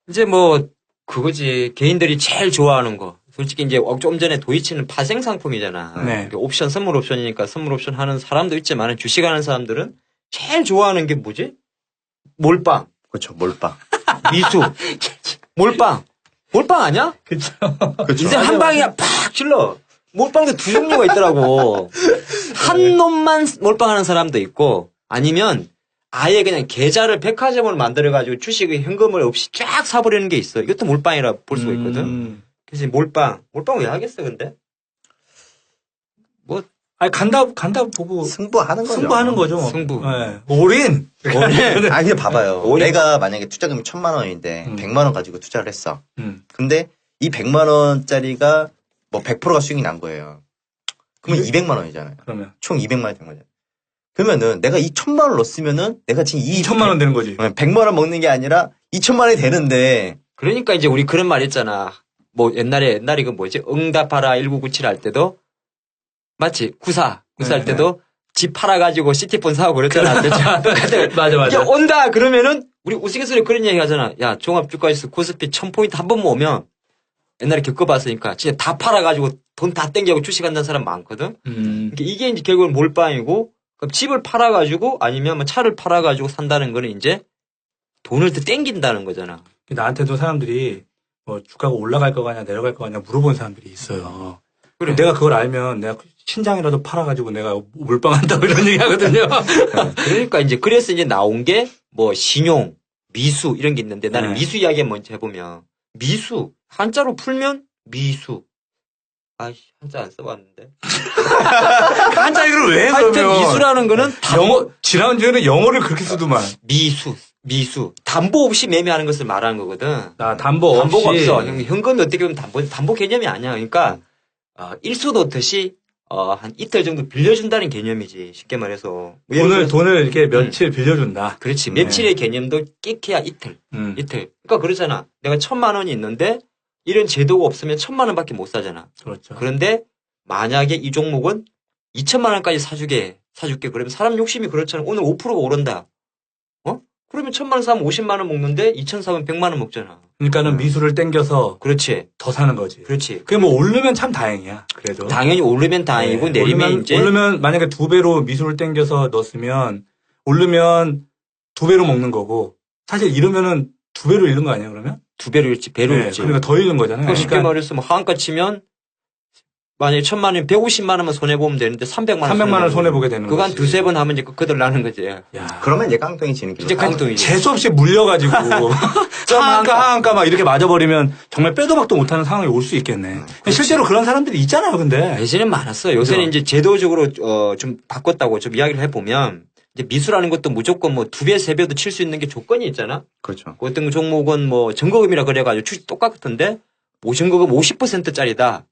[SPEAKER 2] 이제 뭐 그거지. 개인들이 제일 좋아하는 거. 솔직히 이제 좀 전에 도이치는 파생 상품이잖아.
[SPEAKER 4] 네.
[SPEAKER 2] 옵션, 선물 옵션이니까 선물 옵션 하는 사람도 있지만 주식하는 사람들은 제일 좋아하는 게 뭐지? 몰빵,
[SPEAKER 3] 그렇죠. 몰빵.
[SPEAKER 2] 미수, 몰빵. 몰빵 아니야?
[SPEAKER 4] 그쵸.
[SPEAKER 3] 그렇죠.
[SPEAKER 2] 인생 한 방이야 팍 질러. 몰빵도 두 종류가 있더라고. 한 놈만 몰빵하는 사람도 있고 아니면 아예 그냥 계좌를 백화점으로 만들어가지고 주식의 현금을 없이 쫙 사버리는 게 있어. 이것도 몰빵이라 볼 수가 있거든. 그래서 몰빵 왜 하겠어 근데? 뭐
[SPEAKER 4] 아니 간다 보고
[SPEAKER 3] 승부하는 거죠.
[SPEAKER 4] 승부하는 거죠. 뭐.
[SPEAKER 2] 승부.
[SPEAKER 4] 네. 올인.
[SPEAKER 3] 아니, 근데 봐봐요.
[SPEAKER 2] 오히려-
[SPEAKER 3] 내가 만약에 투자금이 1,000만 원인데 100만 원 가지고 투자를 했어.
[SPEAKER 4] 음.
[SPEAKER 3] 근데 이 100만 원짜리가 뭐 100%가 수익이 난 거예요. 그러면 200만 원이잖아요.
[SPEAKER 4] 그러면
[SPEAKER 3] 총 200만 원이 된 거잖아요. 그러면은 내가 이 1,000만 원을 넣었으면은 내가 지금
[SPEAKER 4] 2천만 원 되는 거지.
[SPEAKER 3] 100만 원 먹는 게 아니라 2,000만 원이 되는데
[SPEAKER 2] 그러니까 이제 우리 그런 말 했잖아. 뭐 옛날에 그 뭐지? 응답하라 1997 할 때도 맞지? 94. 공사할 때도 집 팔아가지고 시티폰 사고 그랬잖아.
[SPEAKER 4] 맞아.
[SPEAKER 2] 이게 온다 그러면은 우리 우스갯소리 그런 얘기 하잖아. 야 종합주가에서 코스피 1000포인트 한 번 모으면 옛날에 겪어봤으니까 진짜 다 팔아가지고 돈 다 땡기고 주식한다는 사람 많거든. 그러니까 이게 이제 결국은 몰빵이고 그럼 집을 팔아가지고 아니면 뭐 차를 팔아가지고 산다는 거는 이제 돈을 더 땡긴다는 거잖아.
[SPEAKER 4] 나한테도 사람들이 뭐 주가가 올라갈 거냐 내려갈 거냐 물어본 사람들이 있어요.
[SPEAKER 2] 그래.
[SPEAKER 4] 내가 그걸 알면 내가 신장이라도 팔아가지고 내가 몰빵한다고 이런 얘기 하거든요.
[SPEAKER 2] 그러니까 이제 그래서 이제 나온 게 뭐 신용, 미수 이런 게 있는데 나는
[SPEAKER 4] 네.
[SPEAKER 2] 미수 이야기 먼저 해보면 미수 한자로 풀면 미수. 아이씨 한자 안 써봤는데.
[SPEAKER 4] 한자 이걸 왜 해,
[SPEAKER 2] 하여튼
[SPEAKER 4] 그러면?
[SPEAKER 2] 미수라는 거는
[SPEAKER 4] 영어, 지난주에는 영어를 그렇게 쓰더만.
[SPEAKER 2] 미수. 담보 없이 매매하는 것을 말하는 거거든.
[SPEAKER 4] 담보 없이.
[SPEAKER 2] 담보가 없어. 현금이 어떻게 보면 담보 개념이 아니야. 그러니까, 일소 놓듯이, 한 이틀 정도 빌려준다는 개념이지. 쉽게 말해서. 뭐 예를 들어서
[SPEAKER 4] 돈을 이렇게 며칠 빌려준다.
[SPEAKER 2] 그렇지.
[SPEAKER 4] 네.
[SPEAKER 2] 며칠의 개념도 끽해야 이틀. 이틀. 그러니까 그러잖아. 내가 1000만 원이 있는데, 이런 제도가 없으면 1000만 원밖에 못 사잖아.
[SPEAKER 4] 그렇죠.
[SPEAKER 2] 그런데, 만약에 이 종목은 2000만 원까지 사줄게. 그러면 사람 욕심이 그렇잖아. 오늘 5%가 오른다. 그러면 1000만 원 사면 50만 원 먹는데 2000 사면 100만 원 먹잖아.
[SPEAKER 4] 그러니까는 미수를 땡겨서
[SPEAKER 2] 그렇지.
[SPEAKER 4] 더 사는 거지.
[SPEAKER 2] 그렇지.
[SPEAKER 4] 그게 뭐 오르면 참 다행이야. 그래도.
[SPEAKER 2] 당연히 오르면 다행이고
[SPEAKER 4] 네.
[SPEAKER 2] 내리면 이제
[SPEAKER 4] 오르면 만약에 2배로 미수를 땡겨서 넣었으면 오르면 2배로 먹는 거고 사실 이러면은 2배로 잃는 거 아니야 그러면?
[SPEAKER 2] 2배로 잃지, 배로
[SPEAKER 4] 네,
[SPEAKER 2] 잃지.
[SPEAKER 4] 그러니까 더 잃는 거잖아요.
[SPEAKER 2] 쉽게
[SPEAKER 4] 그러니까
[SPEAKER 2] 말해서 뭐 하한가 치면 만약에 1000만 원, 150만 원만 손해보면 되는데 300만 원.
[SPEAKER 4] 300만 원 손해보게 되는
[SPEAKER 2] 그거 한
[SPEAKER 4] 거지.
[SPEAKER 2] 두세 번 하면 이제 그거들 나는 거지.
[SPEAKER 4] 야.
[SPEAKER 3] 그러면 이제 깡통이 지는 길로.
[SPEAKER 2] 이제 깡통이지.
[SPEAKER 4] 재수 없이 물려가지고 하한가 막 이렇게 맞아버리면 정말 빼도 박도 못하는 상황이 올 수 있겠네. 실제로 그런 사람들이 있잖아요, 근데.
[SPEAKER 2] 예전엔 많았어요. 요새는
[SPEAKER 4] 그죠?
[SPEAKER 2] 이제 제도적으로 좀 바꿨다고 좀 이야기를 해보면 이제 미수라는 것도 무조건 뭐 2배, 3배도 칠 수 있는 게 조건이 있잖아.
[SPEAKER 3] 그렇죠.
[SPEAKER 2] 어떤 종목은 뭐 증거금이라 그래가지고 주식 똑같은데 증거금 50%짜리다.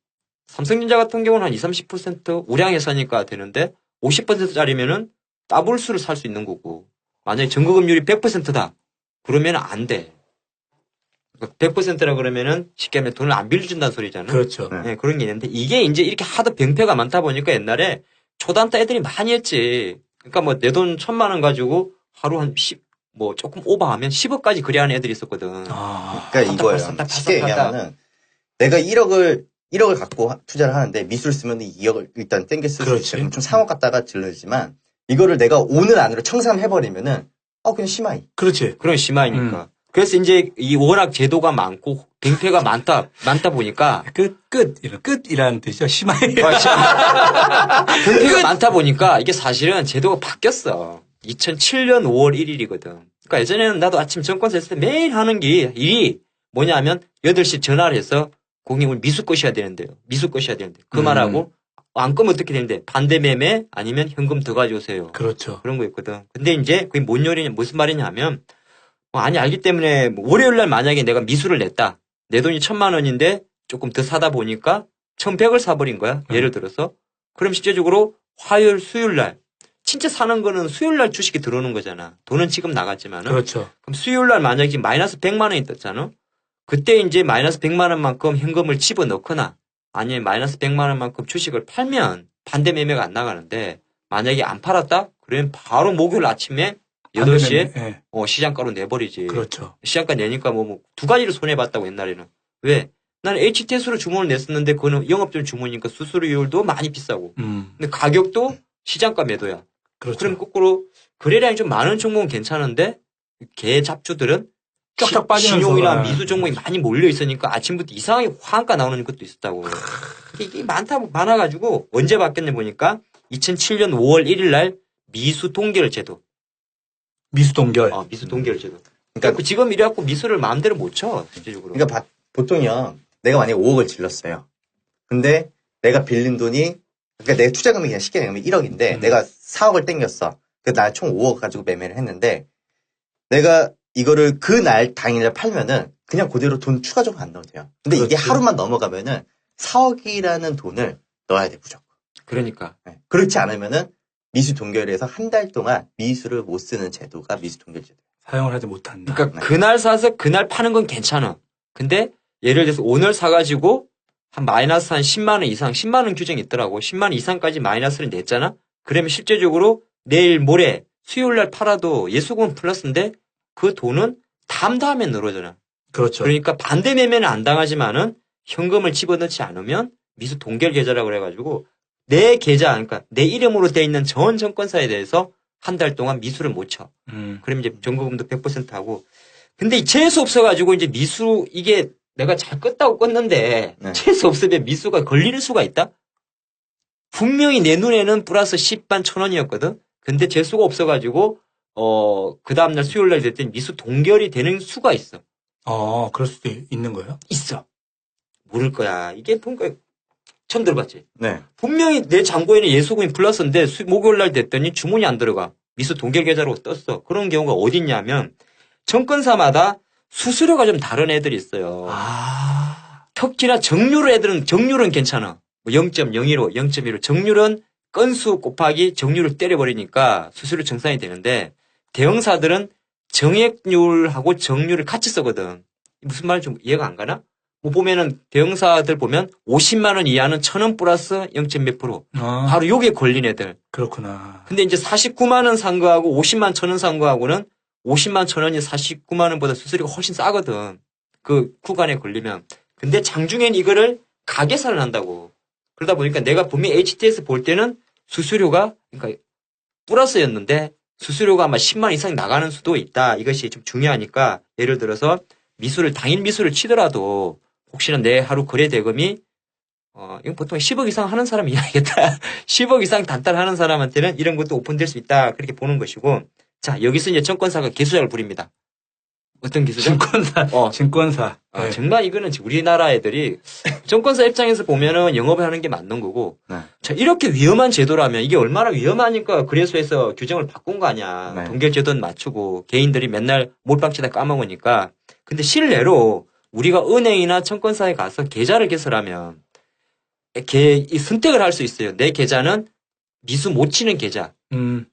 [SPEAKER 2] 삼성전자 같은 경우는 한 20, 30% 우량회사니까 되는데 50%짜리면은 더블수를 살 수 있는 거고 만약에 증거금률이 100%다. 그러면 안 돼. 100%라 그러면은 쉽게 하면 돈을 안 빌려준다는 소리잖아.
[SPEAKER 4] 그렇죠.
[SPEAKER 3] 네.
[SPEAKER 2] 네, 그런 게 있는데 이게 이제 이렇게 하도 병폐가 많다 보니까 옛날에 초단타 애들이 많이 했지. 그러니까 뭐 내 돈 1000만 원 가지고 하루 한 10, 뭐 조금 오버하면 10억까지 거래하는 애들이 있었거든.
[SPEAKER 4] 아,
[SPEAKER 3] 그러니까 이거예요.
[SPEAKER 2] 샀다,
[SPEAKER 3] 쉽게
[SPEAKER 2] 샀다.
[SPEAKER 3] 얘기하면은 내가 1억을 갖고 투자를 하는데 미수를 쓰면 2억을 일단 땡겨 쓸 수
[SPEAKER 4] 그렇지.
[SPEAKER 3] 있어요. 그럼 좀 상업 갔다가 질러지만 이거를 내가 오늘 안으로 청산해버리면은 그냥 심하이.
[SPEAKER 4] 그렇지.
[SPEAKER 2] 그런 심화이니까. 그래서 이제 이 워낙 제도가 많고 병폐가 많다 보니까
[SPEAKER 4] 끝이라는 뜻이죠. 심하게.
[SPEAKER 2] 병폐가 많다 보니까 이게 사실은 제도가 바뀌었어. 2007년 5월 1일이거든. 그러니까 예전에는 나도 아침 정권서 했을 때 매일 하는 게 일이 뭐냐면 8시 전화를 해서 고객님 미수 거셔야 되는데요. 미수 거셔야 되는데. 그 말하고 안 끄면 어떻게 되는데 반대 매매 아니면 현금 더 가져오세요.
[SPEAKER 4] 그렇죠.
[SPEAKER 2] 그런 거 있거든. 근데 이제 그게 뭔 요리냐, 무슨 말이냐 하면 아니 알기 때문에 뭐 월요일 날 만약에 내가 미수를 냈다. 내 돈이 1000만 원인데 조금 더 사다 보니까 1100을 사버린 거야. 예를 들어서. 그럼 실제적으로 화요일, 수요일 날 진짜 사는 거는 수요일 날 주식이 들어오는 거잖아. 돈은 지금 나갔지만은.
[SPEAKER 4] 그렇죠.
[SPEAKER 2] 그럼 수요일 날 만약에 마이너스 100만 원이 떴잖아. 그때 이제 마이너스 100만 원만큼 현금을 집어넣거나 아니면 마이너스 100만 원만큼 주식을 팔면 반대 매매가 안 나가는데 만약에 안 팔았다? 그러면 바로 목요일 아침에 8시에
[SPEAKER 4] 네.
[SPEAKER 2] 시장가로 내버리지.
[SPEAKER 4] 그렇죠.
[SPEAKER 2] 시장가 내니까 뭐 두 가지를 손해봤다고 옛날에는. 왜? 나는 HTS로 주문을 냈었는데 그거는 영업전 주문이니까 수수료율도 많이 비싸고. 근데 가격도 시장가 매도야.
[SPEAKER 4] 그렇죠.
[SPEAKER 2] 그럼 거꾸로 거래량이 좀 많은 종목은 괜찮은데 개 잡주들은
[SPEAKER 4] 쫙쫙 빠지면서.
[SPEAKER 2] 신용이나 미수 종목이 많이 몰려 있으니까 아침부터 이상하게 화한가 나오는 것도 있었다고. 이게 많아가지고 언제 바뀌었냐 보니까 2007년 5월 1일 날 미수 동결 제도.
[SPEAKER 4] 미수 동결.
[SPEAKER 2] 미수 동결 제도. 그러니까 지금 이래갖고 미수를 마음대로 못 쳐, 실질적으로.
[SPEAKER 3] 그러니까 보통요. 내가 만약에 5억을 질렀어요. 근데 내가 빌린 돈이 그러니까 내 투자금이 그냥 쉽게 얘기하면 1억인데 내가 4억을 땡겼어. 그래서 나 총 5억 가지고 매매를 했는데 내가 이거를 그 날 당일날 팔면은 그냥 그대로 돈 추가적으로 안 넣어도 돼요. 근데 이게
[SPEAKER 4] 그렇지.
[SPEAKER 3] 하루만 넘어가면은 4억이라는 돈을 넣어야 돼 무조건.
[SPEAKER 2] 그러니까.
[SPEAKER 3] 네. 그렇지 않으면은 미수 동결에서 한 달 동안 미수를 못 쓰는 제도가 미수 동결 제도.
[SPEAKER 4] 사용을 하지 못한다.
[SPEAKER 2] 그러니까 그날 사서 그날 파는 건 괜찮아. 근데 예를 들어서 오늘 사가지고 한 마이너스 한 10만 원 이상, 10만 원 규정이 있더라고. 10만 원 이상까지 마이너스를 냈잖아? 그러면 실제적으로 내일 모레 수요일 날 팔아도 예수금 플러스인데 그 돈은 다음에 늘어잖아.
[SPEAKER 4] 그렇죠.
[SPEAKER 2] 그러니까 반대 매매는 안 당하지만은 현금을 집어넣지 않으면 미수 동결 계좌라고 그래가지고 내 계좌, 그러니까 내 이름으로 돼 있는 전 정권사에 대해서 한 달 동안 미수를 못 쳐. 그럼 이제 전거금도 100% 하고. 근데 재수 없어가지고 이제 미수, 이게 내가 잘 껐다고 껐는데
[SPEAKER 3] 네.
[SPEAKER 2] 재수 없으면 미수가 걸리는 수가 있다? 분명히 내 눈에는 플러스 10만 1,000원이었거든? 근데 재수가 없어가지고, 그 다음날 수요일 날 됐더니 미수 동결이 되는 수가 있어.
[SPEAKER 4] 그럴 수도 있는 거예요?
[SPEAKER 2] 있어. 모를 거야. 이게 뭔가 처음 들어봤지?
[SPEAKER 3] 네.
[SPEAKER 2] 분명히 내 잔고에는 예수금이 플러스인데 목요일 날 됐더니 주문이 안 들어가. 미수 동결 계좌로 떴어. 그런 경우가 어딨냐면 정권사마다 수수료가 좀 다른 애들이 있어요. 특히나 정률은 괜찮아. 뭐 0.01호, 0.15. 정률은 건수 곱하기 정률을 때려버리니까 수수료 정산이 되는데 대형사들은 정액률하고 정률을 같이 쓰거든. 무슨 말인지 좀 이해가 안 가나? 뭐 보면은 대형사들 보면 50만 원 이하는 1,000원 플러스 0.몇 프로. 바로 요게 걸린 애들.
[SPEAKER 4] 그렇구나.
[SPEAKER 2] 근데 이제 49만 원 산 거하고 50만 1,000원 산 거하고는 50만 1,000원이 49만 원보다 수수료가 훨씬 싸거든. 그 구간에 걸리면. 근데 장중엔 이거를 가계산을 한다고. 그러다 보니까 내가 분명히 HTS 볼 때는 수수료가 그러니까 플러스였는데 수수료가 아마 10만 이상 나가는 수도 있다. 이것이 좀 중요하니까 예를 들어서 당일 미수를 치더라도 혹시나 내 하루 거래 대금이 이건 보통 10억 이상 하는 사람이 이야기겠다. 10억 이상 단달하는 사람한테는 이런 것도 오픈될 수 있다. 그렇게 보는 것이고. 자, 여기서 이제 정권사가 개수작을 부립니다. 어떤 개수작?
[SPEAKER 4] 증권사. 네.
[SPEAKER 2] 정말 이거는 우리나라 애들이 정권사 입장에서 보면은 영업을 하는 게 맞는 거고.
[SPEAKER 3] 네.
[SPEAKER 2] 자, 이렇게 위험한 제도라면 이게 얼마나 위험하니까 그래서에서 규정을 바꾼 거 아니야.
[SPEAKER 3] 네.
[SPEAKER 2] 동결 제도는 맞추고 개인들이 맨날 몰빵치다 까먹으니까. 근데 실례로 우리가 은행이나 정권사에 가서 계좌를 개설하면 이 선택을 할 수 있어요. 내 계좌는 미수 못 치는 계좌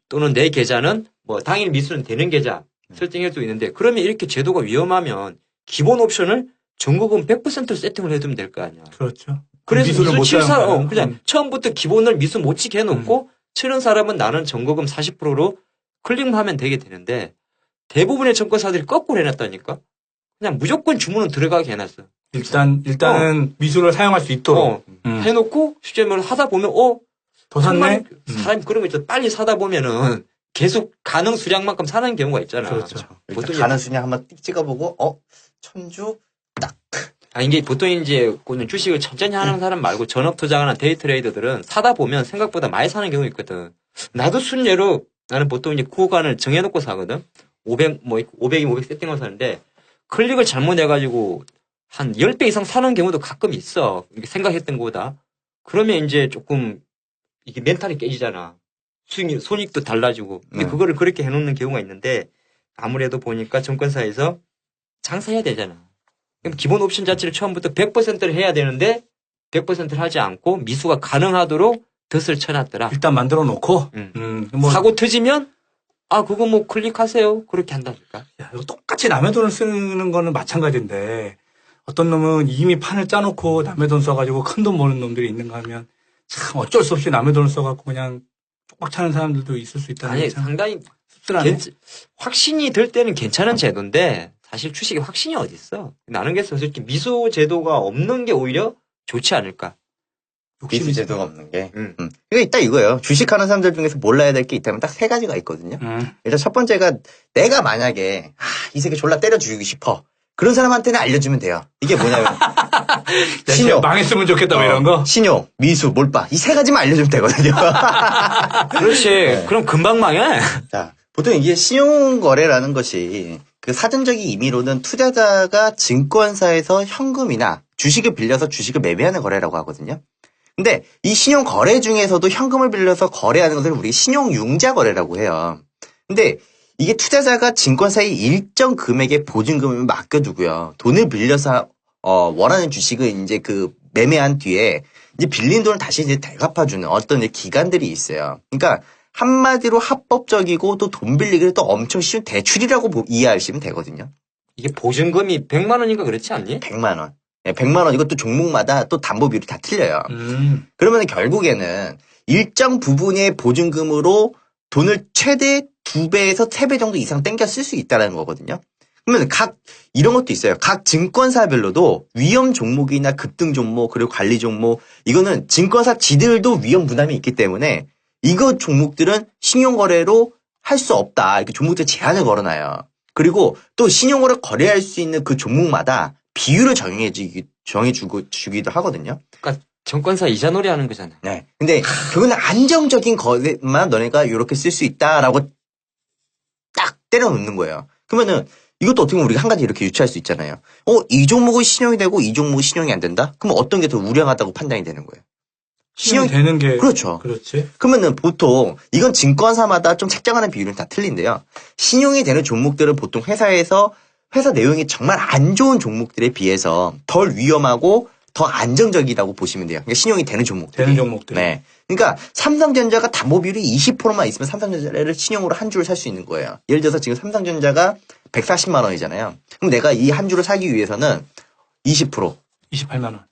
[SPEAKER 2] 또는 내 계좌는 뭐 당일 미수는 되는 계좌 설정할 수 있는데 그러면 이렇게 제도가 위험하면 기본 옵션을 전거금 100%로 세팅을 해두면 될 거 아니야.
[SPEAKER 4] 그렇죠.
[SPEAKER 2] 그래서
[SPEAKER 4] 미수를 못
[SPEAKER 2] 칠 사람
[SPEAKER 4] 사용하는.
[SPEAKER 2] 그냥 처음부터 기본을 미수 못 치게 해놓고 치는 사람은 나는 전거금 40%로 클릭하면 되게 되는데 대부분의 정권사들이 거꾸로 해놨다니까. 그냥 무조건 주문은 들어가게 해놨어.
[SPEAKER 4] 일단은 미수를 사용할 수 있도록
[SPEAKER 2] 해놓고 실제로 하다 보면
[SPEAKER 4] 더 샀네.
[SPEAKER 2] 사람이 그런 거 있죠. 빨리 사다 보면은 계속 가능 수량만큼 사는 경우가 있잖아.
[SPEAKER 4] 그렇죠.
[SPEAKER 2] 보통
[SPEAKER 3] 가는 순위 한번 띡 찍어보고 천주
[SPEAKER 2] 이게 보통 이제 주식을 천천히 하는 사람 말고 전업 투자하는 데이 트레이더들은 사다 보면 생각보다 많이 사는 경우 있거든. 나도 순례로 나는 보통 이제 구간을 정해놓고 사거든. 500이면 500 세팅을 사는데 클릭을 잘못해가지고 한 10배 이상 사는 경우도 가끔 있어. 생각했던 것보다. 그러면 이제 조금 이게 멘탈이 깨지잖아. 손익도 달라지고. 근데 그거를 그렇게 해놓는 경우가 있는데 아무래도 보니까 정권사에서 장사해야 되잖아. 그럼 기본 옵션 자체를 처음부터 100%를 해야 되는데 100%를 하지 않고 미수가 가능하도록 덫을 쳐놨더라.
[SPEAKER 4] 일단 만들어 놓고
[SPEAKER 2] 사고 터지면 그거 뭐 클릭하세요. 그렇게 한다니까.
[SPEAKER 4] 야, 이거 똑같이 남의 돈을 쓰는 거는 마찬가지인데 어떤 놈은 이미 판을 짜놓고 남의 돈 써가지고 큰 돈 버는 놈들이 있는가 하면 참 어쩔 수 없이 남의 돈을 써갖고 그냥 쪽박 차는 사람들도 있을 수 있다는 게 참
[SPEAKER 2] 상당히
[SPEAKER 4] 씁쓸하네.
[SPEAKER 2] 확신이 들 때는 괜찮은 제도인데 사실 주식에 확신이 어디 있어? 나는 그래서 솔직히 미수 제도가 없는 게 오히려 좋지 않을까?
[SPEAKER 3] 미수 제도가 없는 게. 이거 딱 이거예요. 주식하는 사람들 중에서 몰라야 될 게 있다면 딱 세 가지가 있거든요. 일단 첫 번째가 내가 만약에 이 새끼 졸라 때려주고 싶어. 그런 사람한테는 알려주면 돼요. 이게 뭐냐면
[SPEAKER 4] 신용 망했으면 좋겠다 뭐 이런 거.
[SPEAKER 3] 신용, 미수, 몰빵 이 세 가지만 알려주면 되거든요.
[SPEAKER 2] 그렇지.
[SPEAKER 3] 네.
[SPEAKER 2] 그럼 금방 망해.
[SPEAKER 3] 자, 보통 이게 신용 거래라는 것이 그 사전적인 의미로는 투자자가 증권사에서 현금이나 주식을 빌려서 주식을 매매하는 거래라고 하거든요. 근데 이 신용 거래 중에서도 현금을 빌려서 거래하는 것을 우리 신용 융자 거래라고 해요. 근데 이게 투자자가 증권사에 일정 금액의 보증금을 맡겨두고요. 돈을 빌려서 원하는 주식을 이제 그 매매한 뒤에 이제 빌린 돈을 다시 이제 되갚아주는 어떤 이제 기간들이 있어요. 그러니까 한마디로 합법적이고 또 돈 빌리기를 또 엄청 쉬운 대출이라고 이해하시면 되거든요.
[SPEAKER 2] 이게 보증금이 100만 원인가 그렇지 않니?
[SPEAKER 3] 100만 원. 100만 원 이것도 종목마다 또 담보 비율이 다 틀려요. 그러면 결국에는 일정 부분의 보증금으로 돈을 최대 2배에서 3배 정도 이상 땡겨 쓸 수 있다는 거거든요. 그러면 이런 것도 있어요. 각 증권사별로도 위험 종목이나 급등 종목, 그리고 관리 종목, 이거는 증권사 지들도 위험 부담이 있기 때문에 이거 종목들은 신용거래로 할 수 없다. 이렇게 종목들 제한을 걸어놔요. 그리고 또 신용거래 거래할 수 있는 그 종목마다 비율을 정해주기도 하거든요.
[SPEAKER 2] 그러니까 증권사 이자놀이 하는 거잖아요.
[SPEAKER 3] 네. 근데 그거는 안정적인 거래만 너네가 이렇게 쓸 수 있다라고 딱 때려놓는 거예요. 그러면은 이것도 어떻게 보면 우리가 한 가지 이렇게 유추할 수 있잖아요. 이 종목은 신용이 되고 이 종목은 신용이 안 된다? 그럼 어떤 게 더 우량하다고 판단이 되는 거예요?
[SPEAKER 4] 신용이 되는 게.
[SPEAKER 3] 그렇죠.
[SPEAKER 4] 그렇지.
[SPEAKER 3] 그러면은 보통 이건 증권사마다 좀 책정하는 비율은 다 틀린데요. 신용이 되는 종목들은 보통 회사 내용이 정말 안 좋은 종목들에 비해서 덜 위험하고 더 안정적이라고 보시면 돼요. 그러니까 신용이 되는 종목들.
[SPEAKER 4] 되는 종목들.
[SPEAKER 3] 네. 그러니까 삼성전자가 담보 비율이 20%만 있으면 삼성전자를 신용으로 한 주를 살 수 있는 거예요. 예를 들어서 지금 삼성전자가 140만 원이잖아요. 그럼 내가 이 한 주를 사기 위해서는 20%,
[SPEAKER 4] 28만 원.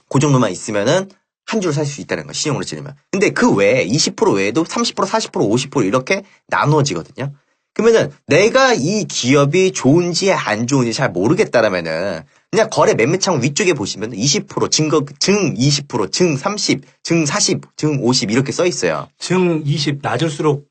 [SPEAKER 3] 그 정도만 있으면은 한 주를 살 수 있다는 거예요. 신용으로 치르면. 근데 그 외에 20% 외에도 30%, 40%, 50% 이렇게 나누어지거든요. 그러면은 내가 이 기업이 좋은지 안 좋은지 잘 모르겠다라면은 그냥 거래 매매창 위쪽에 보시면 20%, 증 20%, 증 30, 증 40, 증 50 이렇게 써 있어요.
[SPEAKER 4] 증 20 낮을수록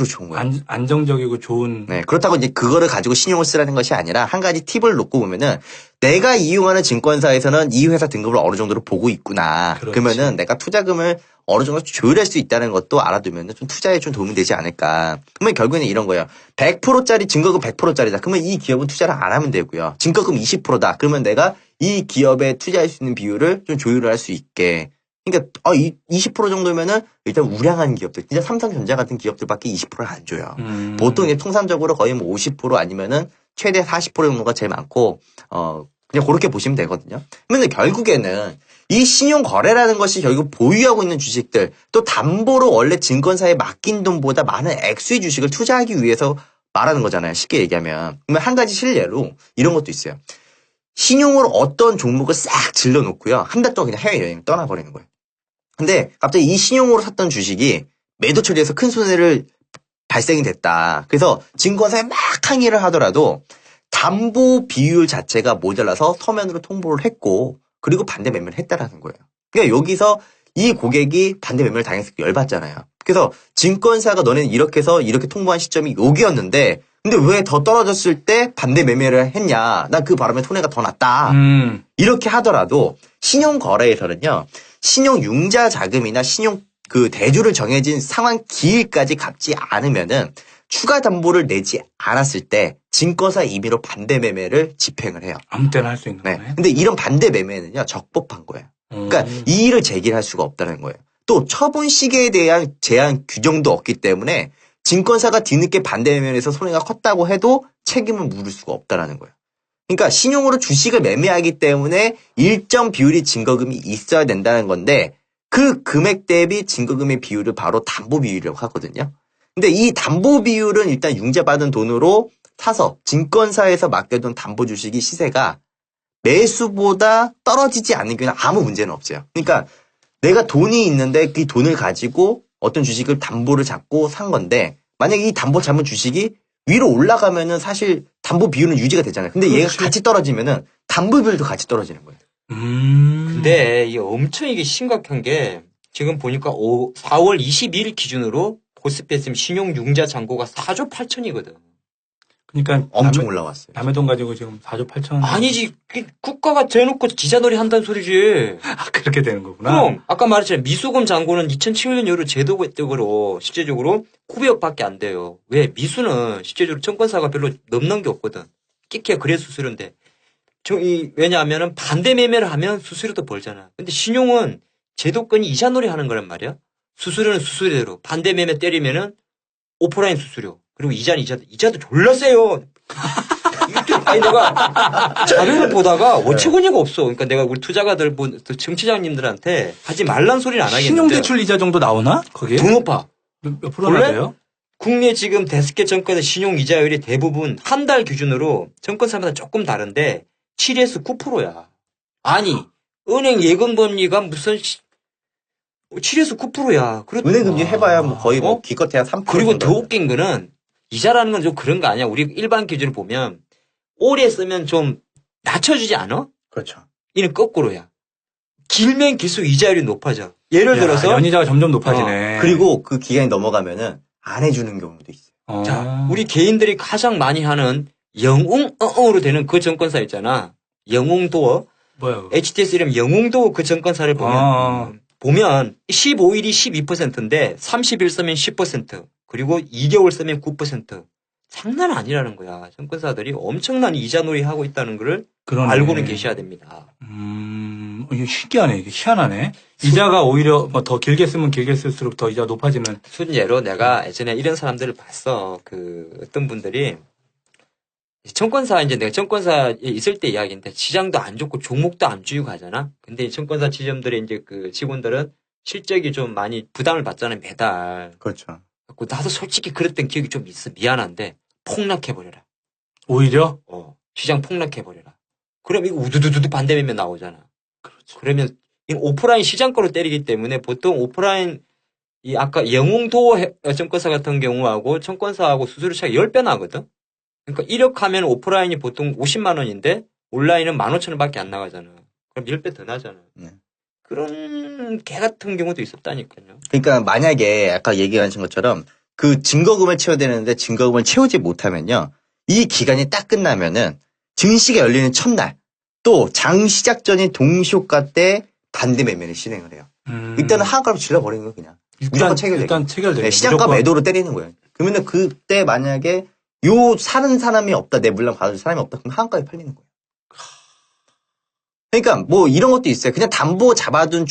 [SPEAKER 3] 좋은 거예요.
[SPEAKER 4] 안정적이고 좋은.
[SPEAKER 3] 네, 그렇다고 이제 그거를 가지고 신용을 쓰라는 것이 아니라 한 가지 팁을 놓고 보면은 내가 이용하는 증권사에서는 이 회사 등급을 어느 정도로 보고 있구나.
[SPEAKER 4] 그렇지.
[SPEAKER 3] 그러면은 내가 투자금을 어느 정도 조율할 수 있다는 것도 알아두면 좀 투자에 좀 도움이 되지 않을까. 그러면 결국에는 이런 거예요. 100%짜리 증거금 100%짜리다. 그러면 이 기업은 투자를 안 하면 되고요. 증거금 20%다. 그러면 내가 이 기업에 투자할 수 있는 비율을 좀 조율을 할 수 있게. 그러니까 20% 정도면은 일단 우량한 기업들, 진짜 삼성전자 같은 기업들밖에 20%를 안 줘요. 보통 이제 통상적으로 거의 뭐 50% 아니면은 최대 40% 정도가 제일 많고 그냥 그렇게 보시면 되거든요. 그러면 결국에는 이 신용거래라는 것이 결국 보유하고 있는 주식들, 또 담보로 원래 증권사에 맡긴 돈보다 많은 액수의 주식을 투자하기 위해서 말하는 거잖아요. 쉽게 얘기하면. 그러면 한 가지 실례로 이런 것도 있어요. 신용으로 어떤 종목을 싹 질러놓고요. 한 달 동안 그냥 해외여행 떠나버리는 거예요. 근데 갑자기 이 신용으로 샀던 주식이 매도 처리해서 큰 손해를 발생이 됐다. 그래서 증권사에 막 항의를 하더라도 담보 비율 자체가 모자라서 서면으로 통보를 했고 그리고 반대 매매를 했다라는 거예요. 그러니까 여기서 이 고객이 반대 매매를 당해서 열받잖아요. 그래서 증권사가 너네는 이렇게 해서 이렇게 통보한 시점이 여기였는데 근데 왜 더 떨어졌을 때 반대 매매를 했냐. 난 그 바람에 손해가 더 났다. 이렇게 하더라도 신용거래에서는요. 신용융자 자금이나 신용 그 대주를 정해진 상환 기일까지 갚지 않으면은 추가 담보를 내지 않았을 때 증권사 임의로 반대 매매를 집행을 해요.
[SPEAKER 4] 아무 때나 할 수 있는
[SPEAKER 3] 네.
[SPEAKER 4] 거네.
[SPEAKER 3] 근데 이런 반대 매매는요. 적법한 거예요. 그러니까 이 일을 제기할 수가 없다는 거예요. 또 처분 시기에 대한 제한 규정도 없기 때문에 증권사가 뒤늦게 반대 매매에서 손해가 컸다고 해도 책임을 물을 수가 없다는 거예요. 그러니까 신용으로 주식을 매매하기 때문에 일정 비율이 증거금이 있어야 된다는 건데 그 금액 대비 증거금의 비율을 바로 담보 비율이라고 하거든요. 근데 이 담보 비율은 일단 융자받은 돈으로 사서 증권사에서 맡겨둔 담보 주식이 시세가 매수보다 떨어지지 않는 경우는 아무 문제는 없어요. 그러니까 내가 돈이 있는데 그 돈을 가지고 어떤 주식을 담보를 잡고 산 건데 만약에 이 담보 잡은 주식이 위로 올라가면은 사실 담보 비율은 유지가 되잖아요. 근데
[SPEAKER 4] 그렇지.
[SPEAKER 3] 얘가 같이 떨어지면은 담보 비율도 같이 떨어지는 거예요.
[SPEAKER 2] 근데 이게 엄청 이게 심각한 게 지금 보니까 4월 22일 기준으로 코스피 신용융자 잔고가 4조 8천이거든.
[SPEAKER 4] 그러니까
[SPEAKER 3] 엄청 올라왔어요.
[SPEAKER 4] 남의 돈 가지고 지금 4조 8천.
[SPEAKER 2] 아니지. 국가가 대놓고 기자놀이 한다는 소리지.
[SPEAKER 4] 아, 그렇게 되는 거구나.
[SPEAKER 2] 그럼 아까 말했잖아요. 미수금 잔고는 2007년 이후로 제도적으로 실제적으로 900억밖에 안 돼요. 왜? 미수는 실제적으로 증권사가 별로 넘는 게 없거든. 끼케 그래 수수료인데. 왜냐하면은 반대 매매를 하면 수수료도 벌잖아. 근데 신용은 제도권이 이자놀이 하는 거란 말이야. 수수료는 수수료대로 반대 매매 때리면은 오프라인 수수료. 그리고 이자도 졸라 세요. 아니, 내가 자료를 보다가 어처구니가 없어. 그러니까 내가 우리 투자가들, 정치자님들한테 하지 말란 소리는 안 하겠는데.
[SPEAKER 4] 신용대출 이자 정도 나오나? 거기에?
[SPEAKER 2] 더 높아.
[SPEAKER 4] 몇 프로나
[SPEAKER 2] 원래?
[SPEAKER 4] 돼요?
[SPEAKER 2] 국내 지금 데스켓 증권의 신용 이자율이 대부분 한 달 기준으로 증권사마다 조금 다른데 7에서 9%야. 아니, 은행 예금 금리가 무슨 7에서 9%야.
[SPEAKER 3] 은행 금리 해봐야 뭐 거의 뭐
[SPEAKER 2] 어?
[SPEAKER 3] 기껏해야 3%.
[SPEAKER 2] 그리고 더 웃긴 거는 이자라는 건 좀 그런 거 아니야. 우리 일반 기준을 보면 오래 쓰면 좀 낮춰주지 않아?
[SPEAKER 3] 그렇죠.
[SPEAKER 2] 이는 거꾸로야. 길면 길수록 이자율이 높아져. 예를 들어서
[SPEAKER 4] 연이자가 점점 높아지네.
[SPEAKER 3] 그리고 그 기간이 넘어가면은 안 해주는 경우도 있어요.
[SPEAKER 2] 자, 우리 개인들이 가장 많이 하는 영웅으로 되는 그 증권사 있잖아. 영웅도어.
[SPEAKER 4] 뭐야? 그거?
[SPEAKER 2] HTS 이름 영웅도어 그 증권사를 보면 15일이 12%인데 30일 쓰면 10% 그리고 2개월 쓰면 9%. 장난 아니라는 거야. 증권사들이 엄청난 이자놀이 하고 있다는 걸
[SPEAKER 4] 그러네.
[SPEAKER 2] 알고는 계셔야 됩니다.
[SPEAKER 4] 이게 신기하네. 이게 희한하네. 이자가 오히려 뭐 더 길게 쓰면 길게 쓸수록 더 이자가 높아지는.
[SPEAKER 2] 순예로 내가 예전에 이런 사람들을 봤어. 어떤 분들이 내가 증권사에 있을 때 이야기인데 시장도 안 좋고 종목도 안 주고 하잖아. 근데 이 증권사 지점들의 이제 그 직원들은 실적이 좀 많이 부담을 받잖아요, 매달.
[SPEAKER 3] 그렇죠.
[SPEAKER 2] 그래서 나도 솔직히 그랬던 기억이 좀 있어. 미안한데 폭락해버려라.
[SPEAKER 4] 오히려?
[SPEAKER 2] 시장 폭락해버려라. 그럼 이거 우두두두 반대매매 나오잖아.
[SPEAKER 4] 그렇죠.
[SPEAKER 2] 그러면 이 오프라인 시장가로 때리기 때문에 보통 오프라인 이 아까 영웅도어 증권사 같은 경우하고 증권사하고 수수료 차이가 10배 나거든. 그러니까 1억 하면 오프라인이 보통 50만 원인데 온라인은 15,000원밖에 안 나가잖아. 그럼 10배 더 나잖아.
[SPEAKER 3] 네.
[SPEAKER 2] 그런 개 같은 경우도 있었다니까요.
[SPEAKER 3] 그러니까 만약에 아까 얘기하신 것처럼 그 증거금을 채워야 되는데 증거금을 채우지 못하면요. 이 기간이 딱 끝나면은 증시가 열리는 첫날 또 장 시작 전인 동시효과 때 반대 매매를 진행을 해요. 이때는 하한가로 질러버리는 거예요, 그냥. 무조건 체결되게.
[SPEAKER 4] 일단 체결되게.
[SPEAKER 3] 네, 시장가 매도로 때리는 거예요. 그러면은 그때 만약에 사는 사람이 없다, 내 물량 받아줄 사람이 없다, 그럼 하한가에 팔리는 거예요. 그러니까 뭐 이런 것도 있어요. 그냥 담보 잡아둔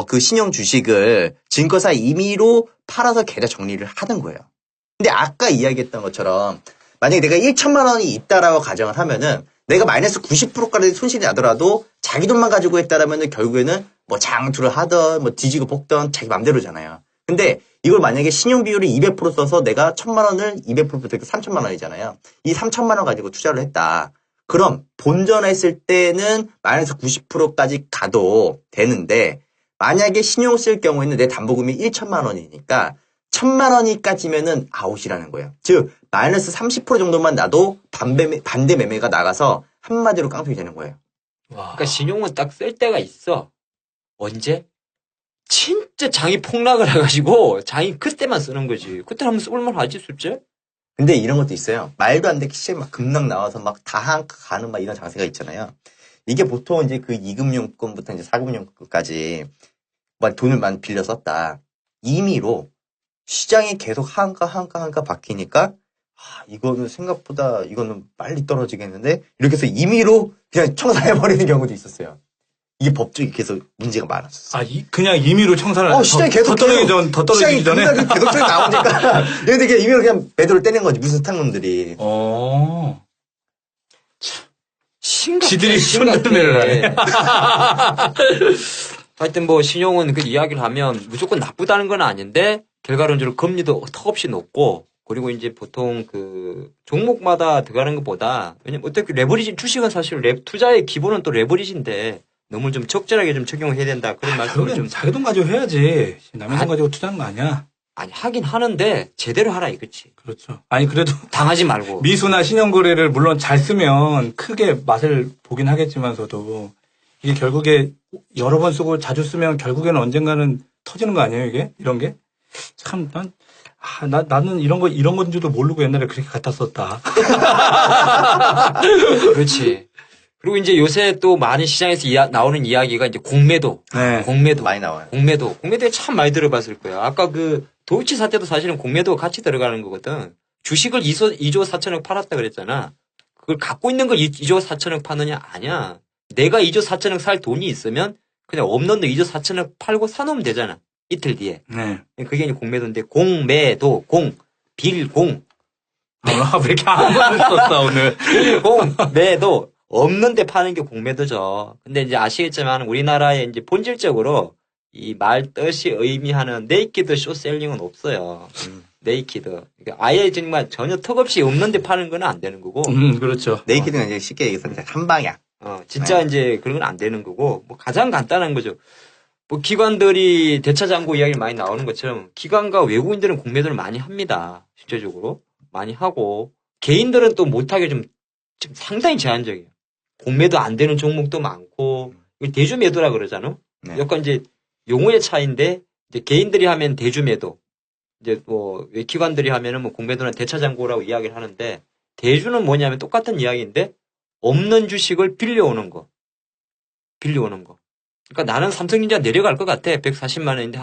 [SPEAKER 3] 그 신용 주식을 증권사 임의로 팔아서 계좌 정리를 하는 거예요. 근데 아까 이야기했던 것처럼 만약에 내가 1천만 원이 있다라고 가정을 하면은 내가 마이너스 90%까지 손실이 나더라도 자기 돈만 가지고 했다라면은 결국에는 뭐 장투를 하던 뭐 뒤지고 볶던 자기 맘대로잖아요. 근데 이걸 만약에 신용 비율이 200% 써서 내가 1,000만 원을 200%부터 3,000만 원이잖아요. 이 3,000만 원 가지고 투자를 했다. 그럼 본전했을 때는 마이너스 90%까지 가도 되는데 만약에 신용 쓸 경우에는 내 담보금이 1,000만 원이니까 1,000만 원이까지면은 아웃이라는 거예요. 즉 마이너스 30% 정도만 나도 반대 매매가 나가서 한마디로 깡통이 되는 거예요.
[SPEAKER 4] 와.
[SPEAKER 2] 그러니까 신용은 딱 쓸 때가 있어. 언제? 진짜 장이 폭락을 해가지고 장이 그때만 쓰는 거지. 그때 하면 쓸만 하지, 솔직히.
[SPEAKER 3] 근데 이런 것도 있어요. 말도 안 되게 시장이 막 급락 나와서 막 다 한가 가는 막 이런 장세가 있잖아요. 이게 보통 이제 그 2금융권부터 이제 4금융권까지 막 돈을 많이 빌려 썼다. 임의로 시장이 계속 한가 바뀌니까 이거는 생각보다 이거는 빨리 떨어지겠는데 이렇게 해서 임의로 그냥 청산해버리는 경우도 있었어요. 이게 법적이 계속 문제가 많았어요.
[SPEAKER 4] 그냥 임의로 청산을
[SPEAKER 3] 시장이 계속
[SPEAKER 4] 더 떨어지기 전에.
[SPEAKER 3] 시장이 계속 저기 나오니까 얘네들 그냥 임의로 그냥 매도를 때리는 거지. 무슨 스탁놈들이.
[SPEAKER 4] 지들이 손들매를 하네.
[SPEAKER 2] 하여튼 뭐 신용은 그 이야기를 하면 무조건 나쁘다는 건 아닌데 결과론적으로 금리도 턱없이 높고 그리고 이제 보통 그 종목마다 들어가는 것보다 왜냐면 어떻게 레버리지 주식은 사실 투자의 기본은 또 레버리지인데 너무 좀 적절하게 좀 적용을 해야 된다 그런 말씀을 좀
[SPEAKER 4] 자기 돈 가지고 해야지. 남의 돈 가지고 투자하는 거 아니야.
[SPEAKER 2] 아니 하긴 하는데 제대로 하라 이거지.
[SPEAKER 4] 그렇죠. 아니 그래도
[SPEAKER 2] 당하지 말고
[SPEAKER 4] 미수나 신용거래를 물론 잘 쓰면 크게 맛을 보긴 하겠지만서도 이게 결국에 여러 번 쓰고 자주 쓰면 결국에는 언젠가는 터지는 거 아니에요 이게 이런 게? 참 나는 이런 건 줄도 모르고 옛날에 그렇게 갖다 썼다.
[SPEAKER 2] 그렇지. 그리고 이제 요새 또 많이 시장에서 나오는 이야기가 이제 공매도.
[SPEAKER 4] 네.
[SPEAKER 2] 공매도.
[SPEAKER 3] 많이 나와요.
[SPEAKER 2] 공매도에 참 많이 들어봤을 거예요. 아까 그 도이치 사태도 사실은 공매도가 같이 들어가는 거거든. 주식을 2조 4천억 팔았다 그랬잖아. 그걸 갖고 있는 걸 2조 4천억 파느냐? 아니야. 내가 2조 4천억 살 돈이 있으면 그냥 없는 돈 2조 4천억 팔고 사놓으면 되잖아. 이틀 뒤에.
[SPEAKER 4] 네.
[SPEAKER 2] 그게 이제 공매도인데 공매도 빌공.
[SPEAKER 4] 왜 이렇게 아무것도 썼어 오늘.
[SPEAKER 2] 공매도. 없는데 파는 게 공매도죠. 근데 이제 아시겠지만 우리나라에 이제 본질적으로 이 말 뜻이 의미하는 네이키드 쇼셀링은 없어요. 네이키드. 그러니까 아예 정말 전혀 턱없이 없는데 파는 건 안 되는 거고.
[SPEAKER 4] 그렇죠.
[SPEAKER 3] 네이키드는 이제 쉽게 얘기해서 한 방향.
[SPEAKER 2] 진짜
[SPEAKER 3] 네.
[SPEAKER 2] 이제 그런 건 안 되는 거고, 뭐 가장 간단한 거죠. 뭐 기관들이 대차장고 이야기 많이 나오는 것처럼 기관과 외국인들은 공매도를 많이 합니다. 실제적으로. 많이 하고, 개인들은 또 못하게 좀 상당히 제한적이에요. 공매도 안 되는 종목도 많고, 대주매도라 그러잖아.
[SPEAKER 3] 네.
[SPEAKER 2] 약간 이제 용어의 차이인데, 이제 개인들이 하면 대주매도, 이제 뭐 기관들이 하면은 뭐 공매도나 대차장고라고 이야기를 하는데, 대주는 뭐냐면 똑같은 이야기인데, 없는 주식을 빌려오는 거. 빌려오는 거. 그러니까 나는 삼성전자 내려갈 것 같아. 140만 원인데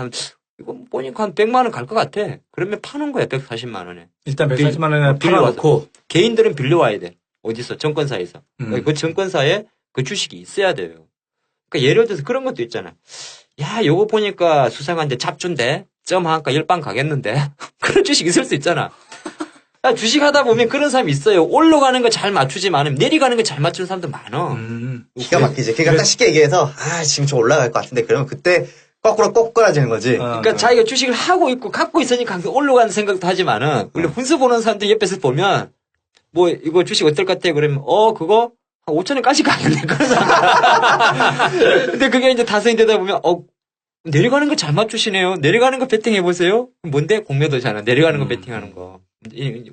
[SPEAKER 2] 이거 보니까 한 100만 원 갈 것 같아. 그러면 파는 거야. 140만 원에.
[SPEAKER 4] 일단 140만 원에
[SPEAKER 2] 빌려와서.
[SPEAKER 4] 팔아놓고.
[SPEAKER 2] 개인들은 빌려와야 돼. 어디서? 증권사에서.
[SPEAKER 4] 음.
[SPEAKER 2] 그 증권사에 그 주식이 있어야 돼요. 그러니까 예를 들어서 그런 것도 있잖아. 야, 요거 보니까 수상한데 잡준데 점 한가 10방 가겠는데. 그런 주식 있을 수 있잖아. 야, 주식 하다 보면 그런 사람이 있어요. 올라가는 거 잘 맞추지만 내려가는 거 잘 맞추는 사람도 많아.
[SPEAKER 3] 기가 막히지. 그러니까 딱 쉽게 얘기해서 지금 좀 올라갈 것 같은데 그러면 그때 거꾸로 꼬꾸라지는 거지.
[SPEAKER 2] 그러니까 자기가 주식을 하고 있고 갖고 있으니까 항상 올라가는 생각도 하지만은 원래 훈수 보는 사람들 옆에서 보면 뭐 이거 주식 어떨 것 같아 그러면 그거 한 5천 원까지 가겠네 그런 사람. 근데 그게 이제 다성이 되다 보면 내려가는 거 잘 맞추시네요. 내려가는 거 베팅해 보세요. 뭔데 공매도잖아. 내려가는 거 베팅하는 거.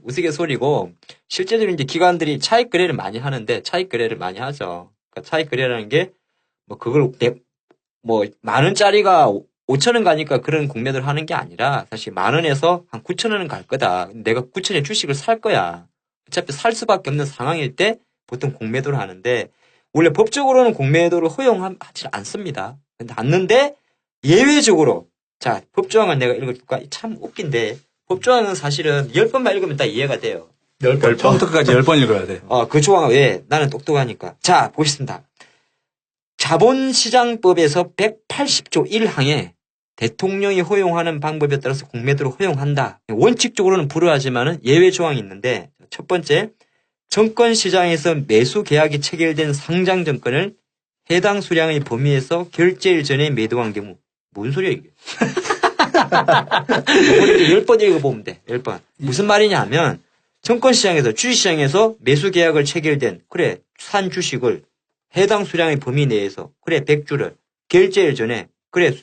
[SPEAKER 2] 우스갯소리고 실제적으로 이제 기관들이 차익 거래를 많이 하는데 차익 거래를 많이 하죠. 그러니까 차익 거래라는 게 뭐 그걸 뭐 만 원짜리가 5천 원 가니까 그런 공매도를 하는 게 아니라 사실 만 원에서 한 9천 원은 갈 거다. 내가 9천에 주식을 살 거야. 어차피 살 수밖에 없는 상황일 때 보통 공매도를 하는데 원래 법적으로는 공매도를 허용하지 않습니다. 근데 않는데 예외적으로 자 법조항을 내가 읽어줄까? 참 웃긴데 법조항은 사실은 10번만 읽으면 다 이해가 돼요.
[SPEAKER 4] 10번. 처음부터 끝까지 10번 읽어야 돼.
[SPEAKER 2] 그 조항은 왜? 나는 똑똑하니까. 자, 보겠습니다. 자본시장법에서 180조 1항에 대통령이 허용하는 방법에 따라서 공매도를 허용한다. 원칙적으로는 불허하지만은 예외 조항이 있는데 첫 번째, 정권시장에서 매수 계약이 체결된 상장 정권을 해당 수량의 범위에서 결제일 전에 매도한 경우. 뭔 소리야 이게? 10번 읽어보면 돼. 10번. 무슨 말이냐 하면 정권시장에서 주식시장에서 매수 계약을 체결된 산 주식을 해당 수량의 범위 내에서 100주를 결제일 전에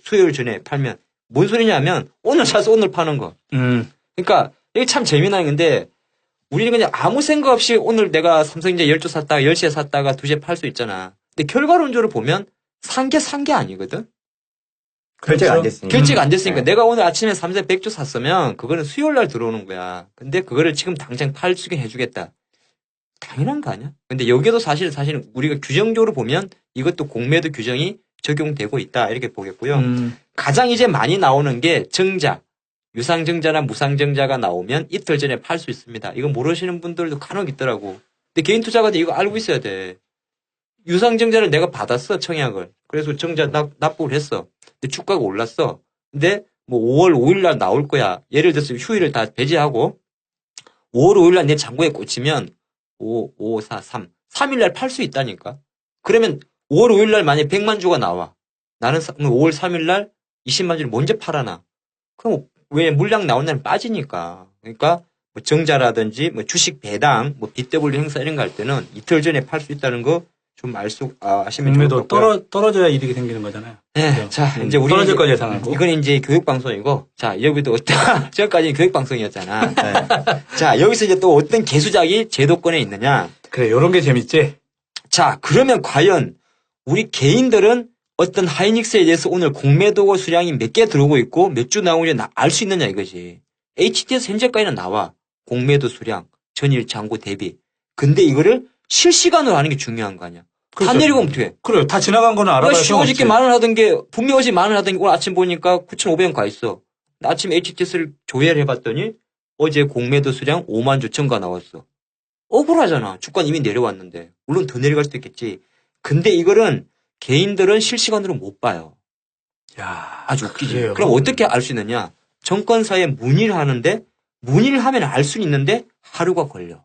[SPEAKER 2] 수요일 전에 팔면 뭔 소리냐면 오늘 사서 오늘 파는 거. 그러니까 이게 참 재미난 건데 우리는 그냥 아무 생각 없이 오늘 내가 삼성전자 10주 샀다가 10시에 샀다가 2시에 팔 수 있잖아. 근데 결과론적으로 보면 산 게 아니거든.
[SPEAKER 3] 결제가 안 됐으니까.
[SPEAKER 2] 결제가 안 됐으니까 내가 오늘 아침에 삼성 100주 샀으면 그거는 수요일 날 들어오는 거야. 근데 그거를 지금 당장 팔 수 있게 해주겠다. 당연한 거 아니야? 근데 여기도 사실 우리가 규정적으로 보면 이것도 공매도 규정이 적용되고 있다. 이렇게 보겠고요. 가장 이제 많이 나오는 게 정자. 유상증자나 무상증자가 나오면 이틀 전에 팔 수 있습니다. 이거 모르시는 분들도 간혹 있더라고. 근데 개인 투자가들 이거 알고 있어야 돼. 유상증자를 내가 받았어, 청약을. 그래서 정자 납부를 했어. 근데 주가가 올랐어. 근데 뭐 5월 5일 날 나올 거야. 예를 들어서 휴일을 다 배제하고 5월 5일 날 내 잔고에 꽂히면 5, 4, 3. 3일 날 팔 수 있다니까. 그러면 5월 5일 날 만약에 100만 주가 나와. 나는 5월 3일 날 20만 주를 먼저 팔아놔. 그럼 왜 물량 나온 날은 빠지니까. 그러니까 뭐 정자라든지 뭐 주식 배당, 뭐 BW 행사 이런 거 할 때는 이틀 전에 팔 수 있다는 거 좀 아시면 좋을 것
[SPEAKER 4] 공매도
[SPEAKER 2] 같고요.
[SPEAKER 4] 떨어져야 이득이 생기는 거잖아요.
[SPEAKER 2] 네,
[SPEAKER 4] 그죠?
[SPEAKER 2] 자, 이제 우리
[SPEAKER 4] 떨어질 걸 예상하고.
[SPEAKER 2] 이건 이제 교육방송이고, 자, 여기도 지금까지는 교육방송이었잖아.
[SPEAKER 3] 네.
[SPEAKER 2] 자, 여기서 이제 또 어떤 개수작이 제도권에 있느냐.
[SPEAKER 4] 그래, 요런 게 재밌지?
[SPEAKER 2] 자, 그러면 과연 우리 개인들은 어떤 하이닉스에 대해서 오늘 공매도 수량이 몇 개 들어오고 있고 몇 주 나오는지 알 수 있느냐 이거지. HTS 현재까지는 나와. 공매도 수량, 전일 잔고 대비. 근데 이거를 실시간으로 하는 게 중요한 거 아니야.
[SPEAKER 4] 그렇죠.
[SPEAKER 2] 다 내려가면 어떡해.
[SPEAKER 4] 그래, 다 지나간 거는 알아봐야
[SPEAKER 2] 쉬고 어저께 만 원 하던 게 분명히 어제 만 원 하던 게 오늘 아침 보니까 9,500원 가 있어. 아침에 HTS를 조회를 해봤더니 어제 공매도 수량 5만 주천가 나왔어. 억울하잖아. 주가는 이미 내려왔는데. 물론 더 내려갈 수도 있겠지. 근데 이거는 개인들은 실시간으로 못 봐요.
[SPEAKER 4] 야,
[SPEAKER 2] 아주 웃기지.
[SPEAKER 4] 그래요.
[SPEAKER 2] 그럼 어떻게 알 수 있느냐? 정권사에 문의를 하는데 문의를 하면 알 수 있는데 하루가 걸려.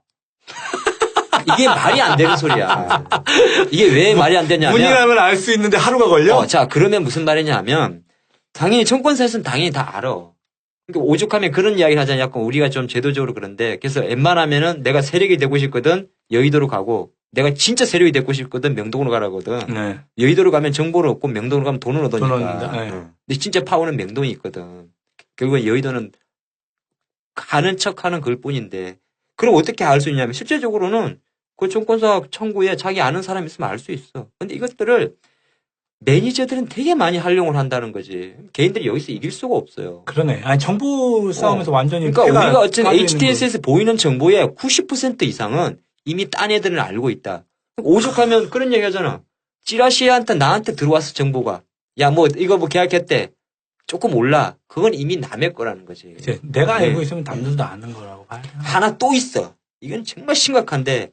[SPEAKER 2] 이게 말이 안 되는 소리야. 이게 왜 말이 안 되냐면
[SPEAKER 4] 문의하면 알 수 있는데 하루가 걸려?
[SPEAKER 2] 자, 그러면 무슨 말이냐 하면 당연히 정권사에서는 당연히 다 알아. 그러니까 오죽하면 그런 이야기를 하잖아요. 약간 우리가 좀 제도적으로 그런데 그래서 웬만하면은 내가 세력이 되고 싶거든 여의도로 가고 내가 진짜 세력이 되고 싶거든 명동으로 가라거든.
[SPEAKER 4] 네.
[SPEAKER 2] 여의도로 가면 정보를 얻고 명동으로 가면 돈을
[SPEAKER 4] 돈 얻는다.
[SPEAKER 2] 얻으니까.
[SPEAKER 4] 네.
[SPEAKER 2] 근데 진짜 파워는 명동이 있거든. 결국은 여의도는 가는 척하는 그걸 뿐인데. 그럼 어떻게 알 수 있냐면 실제적으로는 그 증권사 청구에 자기 아는 사람이 있으면 알 수 있어. 근데 이것들을 매니저들은 되게 많이 활용을 한다는 거지. 개인들이 여기서 이길 수가 없어요.
[SPEAKER 4] 그러네. 아니, 정보 싸움에서 완전히.
[SPEAKER 2] 그러니까
[SPEAKER 4] 피해가
[SPEAKER 2] 우리가 어쨌든
[SPEAKER 4] 깔려 있는
[SPEAKER 2] HTS에서 보이는 정보의 90% 이상은 이미 딴 애들은 알고 있다. 오죽하면 그런 얘기 하잖아. 찌라시한테 나한테 들어왔어, 정보가. 야, 뭐, 이거 뭐 계약했대. 조금 올라. 그건 이미 남의 거라는 거지.
[SPEAKER 4] 이제 내가
[SPEAKER 2] 네.
[SPEAKER 4] 알고 있으면 남들도 아는 거라고 봐야 되나?
[SPEAKER 2] 하나 또 있어. 이건 정말 심각한데,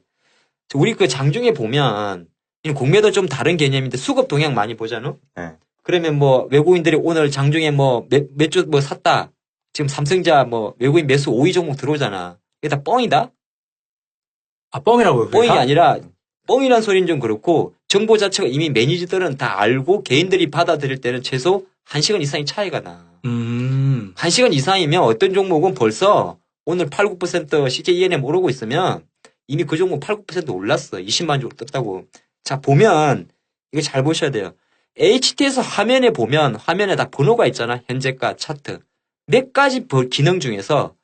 [SPEAKER 2] 우리 그 장중에 보면, 공매도 좀 다른 개념인데 수급 동향 많이 보잖아?
[SPEAKER 3] 네.
[SPEAKER 2] 그러면 뭐 외국인들이 오늘 장중에 뭐 몇 주 뭐 샀다. 지금 삼성자 뭐 외국인 매수 5위 종목 들어오잖아. 이게 다 뻥이다?
[SPEAKER 4] 아, 뻥이라고요?
[SPEAKER 2] 뻥이
[SPEAKER 4] 그러니까?
[SPEAKER 2] 아니라 뻥이란 소리는 좀 그렇고 정보 자체가 이미 매니저들은 다 알고 개인들이 받아들일 때는 최소 1시간 이상의 차이가 나. 1시간 이상이면 어떤 종목은 벌써 오늘 8, 9% CJENM 오르고 있으면 이미 그 종목 8, 9% 올랐어. 20만 주 떴다고. 자, 보면 이거 잘 보셔야 돼요. HT에서 화면에 보면 화면에 다 번호가 있잖아. 현재가 차트. 몇 가지 기능 중에서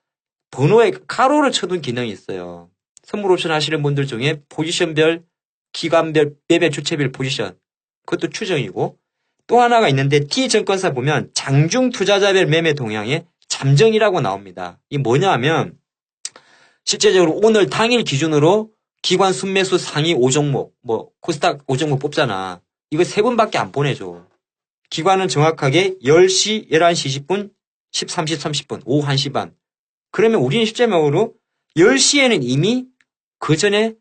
[SPEAKER 2] 번호에 가로를 쳐둔 기능이 있어요. 선물 옵션 하시는 분들 중에 포지션별, 기간별, 매매 주체별 포지션. 그것도 추정이고. 또 하나가 있는데 T증권사 보면 장중 투자자별 매매 동향에 잠정이라고 나옵니다. 이게 뭐냐 하면 실제적으로 오늘 당일 기준으로 기관 순매수 상위 5종목, 뭐 코스닥 5종목 뽑잖아. 이거 3분밖에 안 보내줘. 기관은 정확하게 10시, 11시 20분, 13시 30분, 오후 1시 반. 그러면 우리는 실제적으로 10시에는 이미 그 전에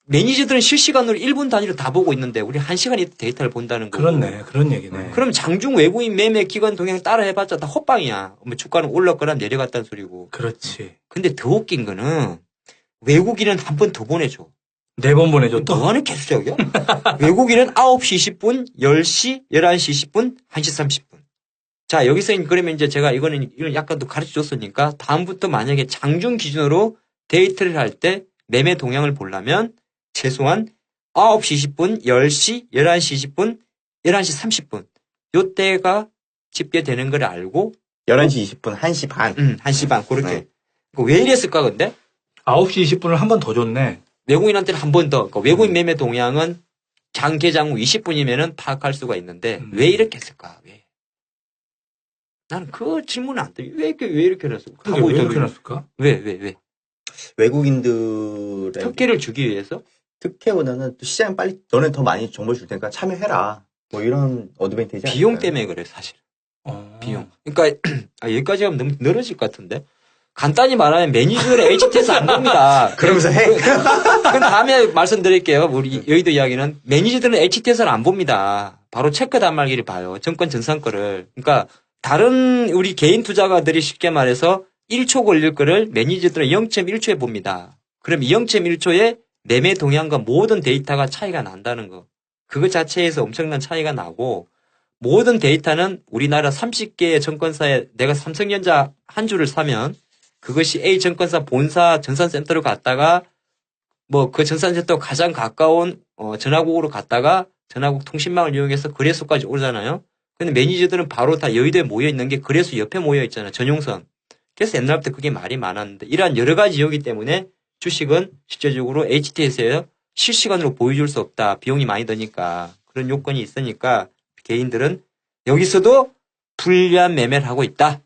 [SPEAKER 2] 매니저들은 실시간으로 1분 단위로 다 보고 있는데 우리 1시간 있다 데이터를 본다는 거고.
[SPEAKER 4] 그렇네. 그런 얘기네.
[SPEAKER 2] 그럼 장중 외국인 매매 기관 동향 따라 해봤자 다 헛방이야. 뭐 주가는 올랐거나 내려갔다는 소리고.
[SPEAKER 4] 그렇지.
[SPEAKER 2] 근데 더 웃긴 거는 외국인은 한 번 더 보내줘.
[SPEAKER 4] 4번 보내줬다.
[SPEAKER 2] 뭐하는 개수작이야? 외국인은 9시 20분, 10시, 11시 20분, 1시 30분. 자, 여기서 그러면 이제 제가 이건 약간 또 가르쳐 줬으니까 다음부터 만약에 장중 기준으로 데이트를 할 때 매매 동향을 보려면 최소한 9시 20분, 10시, 11시 20분, 11시 30분. 요때가 집계되는 걸 알고
[SPEAKER 3] 11시 20분, 1시 반.
[SPEAKER 2] 1시 반, 그렇게.
[SPEAKER 3] 네.
[SPEAKER 2] 왜 이랬을까, 근데?
[SPEAKER 4] 9시 20분을 한 번 더 줬네.
[SPEAKER 2] 외국인한테는 한 번 더. 그러니까 외국인 매매 동향은 장 개장 후 20분이면은 파악할 수가 있는데 왜 이렇게 했을까? 왜? 나는 그 질문은 안 돼. 왜 이렇게 해놨을까?
[SPEAKER 4] 그게 왜 이렇게 해놨을까?
[SPEAKER 2] 왜?
[SPEAKER 3] 외국인들의
[SPEAKER 2] 특혜를 주기 위해서?
[SPEAKER 3] 특혜보다는 또 시장에 빨리 너네 더 많이 정보를 줄 테니까 참여해라. 뭐 이런 어드밴티지
[SPEAKER 2] 비용
[SPEAKER 3] 아닐까요?
[SPEAKER 2] 때문에 그래, 사실.
[SPEAKER 4] 어.
[SPEAKER 2] 비용. 그러니까 여기까지 하면 너무 늘어질 것 같은데. 간단히 말하면 매니저들의 HTS 안 봅니다.
[SPEAKER 3] 그러면서 해.
[SPEAKER 2] 그럼 다음에 말씀드릴게요. 우리 여의도 이야기는 매니저들은 HTS를 안 봅니다. 바로 체크 단말기를 봐요. 정권 전산 거를. 그러니까 다른 우리 개인 투자가들이 쉽게 말해서 1초 걸릴 거를 매니저들은 0.1초에 봅니다. 그럼 0.1초에 매매 동향과 모든 데이터가 차이가 난다는 거. 그것 자체에서 엄청난 차이가 나고 모든 데이터는 우리나라 30개의 증권사에 내가 삼성전자 한 주를 사면 그것이 A 증권사 본사 전산센터로 갔다가 뭐 그 전산센터 가장 가까운 전화국으로 갔다가 전화국 통신망을 이용해서 거래소까지 오잖아요. 근데 매니저들은 바로 다 여의도에 모여 있는 게 거래소 옆에 모여 있잖아요. 전용선. 그래서 옛날부터 그게 말이 많았는데 이러한 여러 가지 이유기 때문에 주식은 실제적으로 HTS에 실시간으로 보여줄 수 없다. 비용이 많이 드니까. 그런 요건이 있으니까 개인들은 여기서도 불리한 매매를 하고 있다.